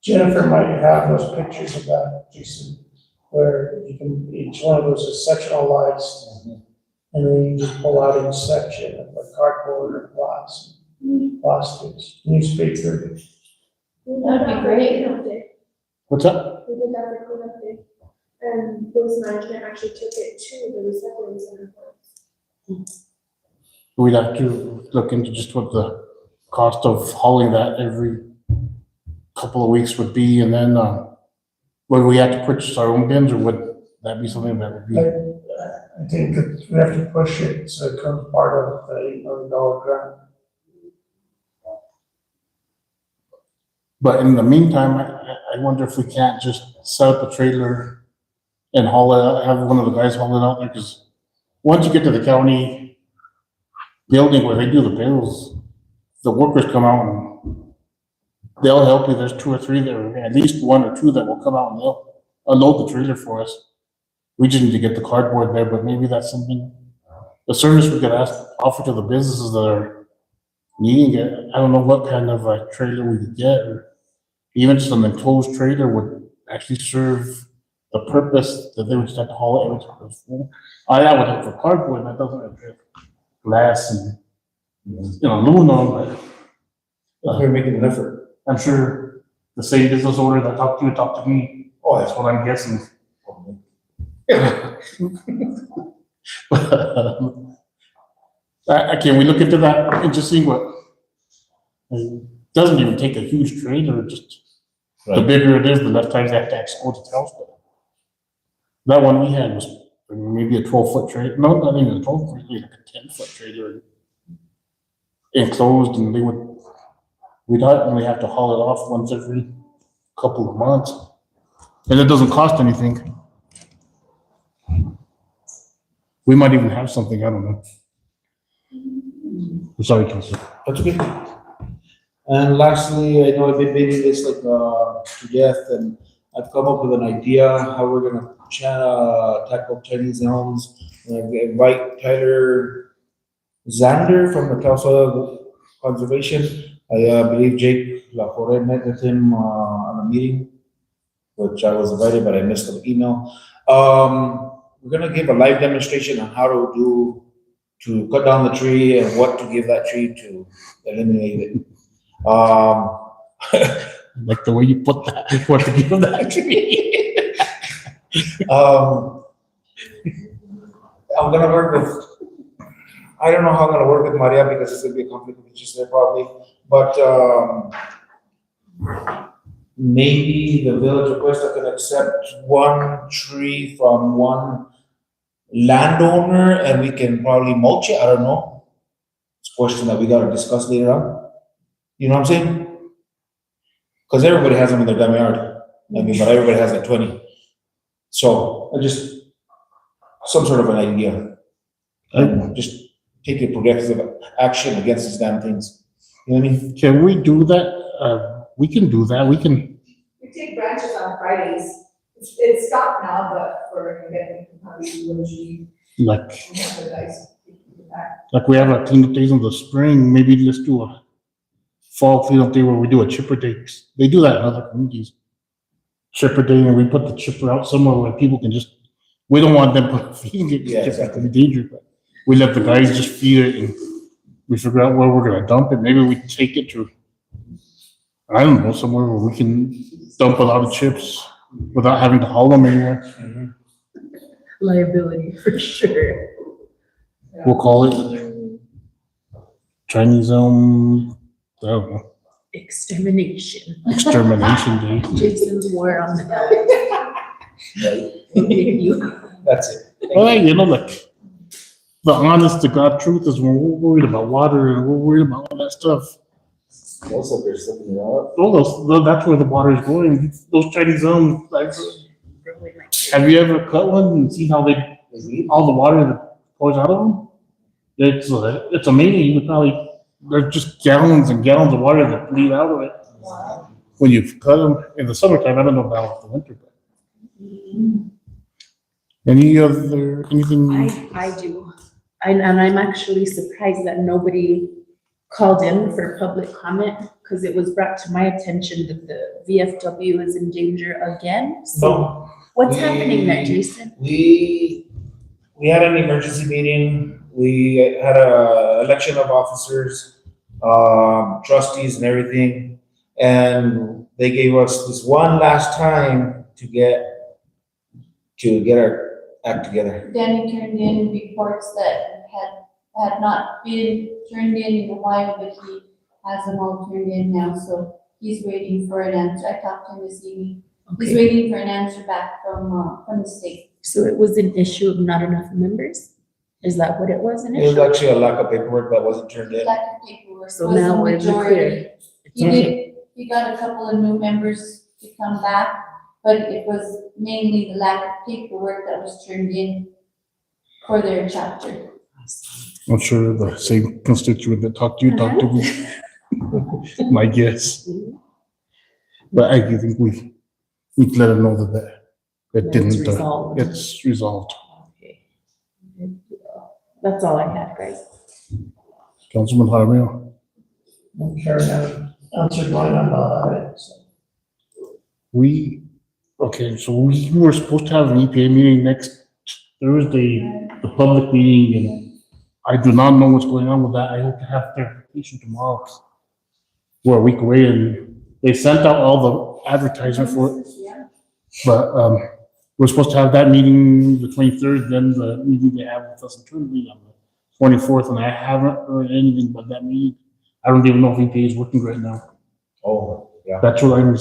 Jennifer might have those pictures of that, Jason, where you can, each one of those is sectionalized. And then you just pull out each section of like cardboard or glass, plastics, newspaper. That'd be great. What's up? We did that for cleanup day. And waste management actually took it to the recycling center for us. We'd have to look into just what the cost of hauling that every couple of weeks would be, and then, would we have to purchase our own bins, or would that be something that would be? I think that we have to push it so it becomes part of the $8 million grant. But in the meantime, I wonder if we can't just set up a trailer and haul it out, have one of the guys haul it out there, because once you get to the county building where they do the bills, the workers come out and they'll help you. There's 2 or 3 there, at least 1 or 2 that will come out and they'll unload the trailer for us. We just need to get the cardboard there, but maybe that's something, the service we could offer to the businesses that are needing it. I don't know what kind of a trailer we could get, or even just an enclosed trailer would actually serve the purpose that they would just have to haul it every time it's full. I would have for cardboard, that doesn't have glass and, aluminum, but We're making an effort. I'm sure the same business owner that talked to me. Oh, that's what I'm guessing. Can we look into that and just see what? It doesn't even take a huge trailer, just the bigger it is, the less times they have to export it else. That one we had was maybe a 12-foot trailer. No, not even a 12-foot, like a 10-foot trailer, enclosed, and we'd only have to haul it off once every couple of months, and it doesn't cost anything. We might even have something, I don't know. I'm sorry, Counselor. That's okay. And lastly, I know I've been debating this to death, and I've come up with an idea how we're gonna tackle Chinese elms. Invite Tyler Zander from the Tulsa Conservation. I believe Jake LaForest met with him on a meeting, which I was invited, but I missed the email. We're gonna give a live demonstration on how to cut down the tree and what to give that tree to eliminate it. Like the way you put that, what to give that tree. I'm gonna work with, I don't know how I'm gonna work with Maria because it's gonna be a conflict of interest there probably, but maybe the village of Questa can accept 1 tree from 1 landowner and we can probably mulch it, I don't know. It's a question that we gotta discuss later on. You know what I'm saying? Because everybody has them in their damn yard. I mean, but everybody has like 20. So just some sort of an idea. And just take a progressive action against these damn things. You know what I mean? Can we do that? We can do that. We can. We take branches on Fridays. It's stopped now, but for, again, usually. Like we have our cleanup days in the spring, maybe let's do a fall cleanup day where we do a chipper day. They do that in other communities. Chipper day, and we put the chipper out somewhere where people can just, we don't want them feeding it, Yeah, because it's dangerous, but we let the guys just feed it and we figure out where we're gonna dump it. Maybe we take it to, I don't know, somewhere where we can dump a lot of chips without having to haul them anywhere. liability for sure. We'll call it Chinese, I don't know, Extermination. extermination day. Jason's war on the you. That's it. Well, you know, like, the honest to God truth is when we're worried about water and we're worried about all that stuff. Also, there's something wrong. That's where the water is going. Those Chinese like, have you ever cut one and seen how all the water that pours out of them? It's amazing. You could probably, there's just gallons and gallons of water that bleed out of it. When you cut them in the summertime, I don't know about the winter, but. Anything? I do. And I'm actually surprised that nobody called in for public comment because it was brought to my attention that the VFW is in danger again. So No. what's happening there, Jason? We had an emergency meeting. We had a election of officers, trustees and everything. And they gave us this one last time to get our act together. Danny turned in reports that had not been turned in a while, but he has them all turned in now, so he's waiting for an answer. I talked to him this evening. He's Okay. waiting for an answer back from the state. So it was an issue of not enough members? Is that what it was, an It was issue? actually a lack of paperwork that wasn't turned in. Lack of paperwork So was the now we're majority. clear. He got a couple of new members to come back, but it was mainly the lack of paperwork that was turned in for their chapter. I'm sure the same constituent that talked to you talked to me. My guess. But I do think we let them know that it That it's didn't, resolved. it's resolved. Okay. That's all I had, guys. Councilman Jaramillo, Karen answered mine about it. so we were supposed to have an EPA meeting next Thursday, the public meeting, and I do not know what's going on with that. I hope to have clarification tomorrow. We're a week away and they sent out all the advertisement for it. But, we're supposed to have that meeting the 23rd, then the meeting they have with us internally on the 24th, and I haven't heard anything about that meeting. I don't even know if EPA is working right now. Oh, yeah. That's what I'm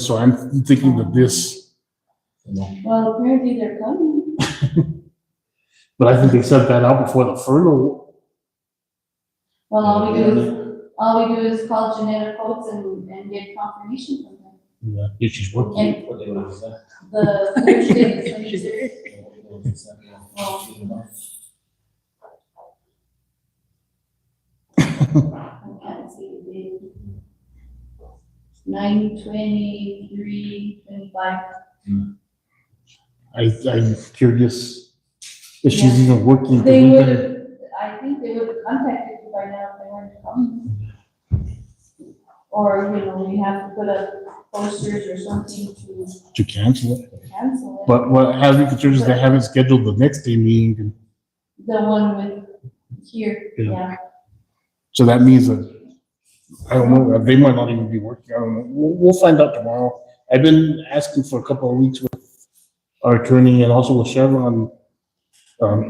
thinking that this, Well, apparently they're coming. but I think they sent that out before the furlough. Well, all we do is call Janetta Coates and get confirmation from them. Yeah, if she's working. And What day was that? the Thursday, the 23rd. I can't see the date. 9/23/25. I'm curious if she's even working. They I think they would have contacted you by now if they weren't coming. Or, we have to put up posters or something To cancel it. to cancel it. But what has me concerned is they haven't scheduled the next day meeting. The one with here, Yeah. yeah. So that means that, I don't know, they might not even be working. I don't know. We'll find out tomorrow. I've been asking for a couple of weeks with our attorney and also with Chevron.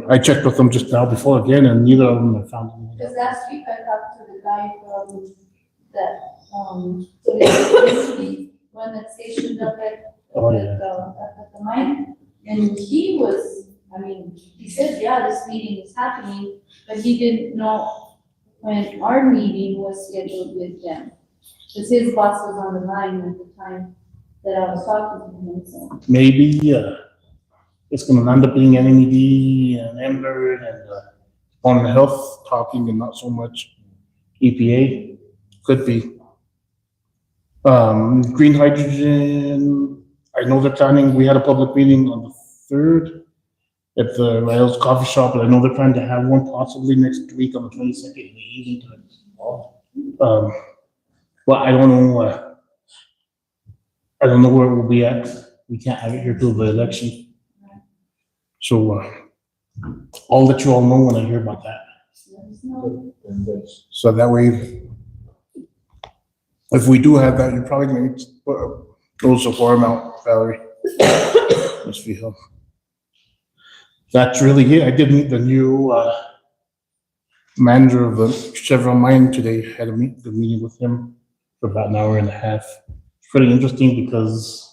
I checked with them just now before again, and neither of them have found anything. Because last week I talked to the guy from that, the one that's stationed up at, Oh, yeah. at the mine. And he was, he said, yeah, this meeting is happening, but he didn't know when our meeting was scheduled with them. Because his boss was on the line at the time that I was talking to him, so. Maybe, it's gonna end up being NMED and Ember and, on the health talking and not so much EPA. Could be. Green hydrogen, I know they're planning, we had a public meeting on the 3rd at the Rails Coffee Shop, and I know they're trying to have one possibly next week on the 22nd in the evening time. But I don't know, I don't know where it will be at. We can't have it here till the election. So, I'll let you all know when I hear about that. So that way, if we do have that, you're probably gonna need to throw some form out, Valerie. Just for help. That's really it. I did meet the new manager of the Chevron mine today. Had a meeting with him for about an hour and a half. It's pretty interesting because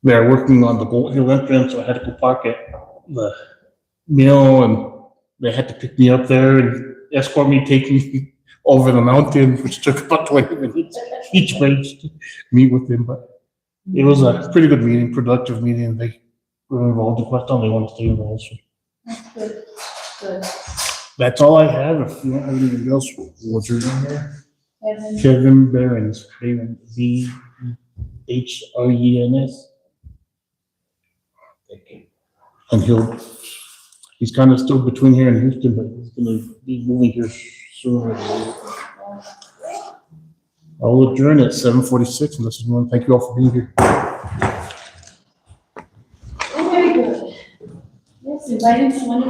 they're working on the Gold Hill entrance, so I had to go park at the mill, and they had to pick me up there and escort me, take me over the mountain, which took about 20 minutes each way to meet with them. But it was a pretty good meeting, productive meeting. They were involved in Questa, they want to stay involved. So That's good, good. that's all I have. If you don't have anything else, what's your name there? Kevin, Kevin Behrens, Behrens. And he's kind of still between here and Houston, but he's gonna be moving here sooner. I'll adjourn at 7:46 unless anyone, thank you all for being here. very good. Yes, inviting someone to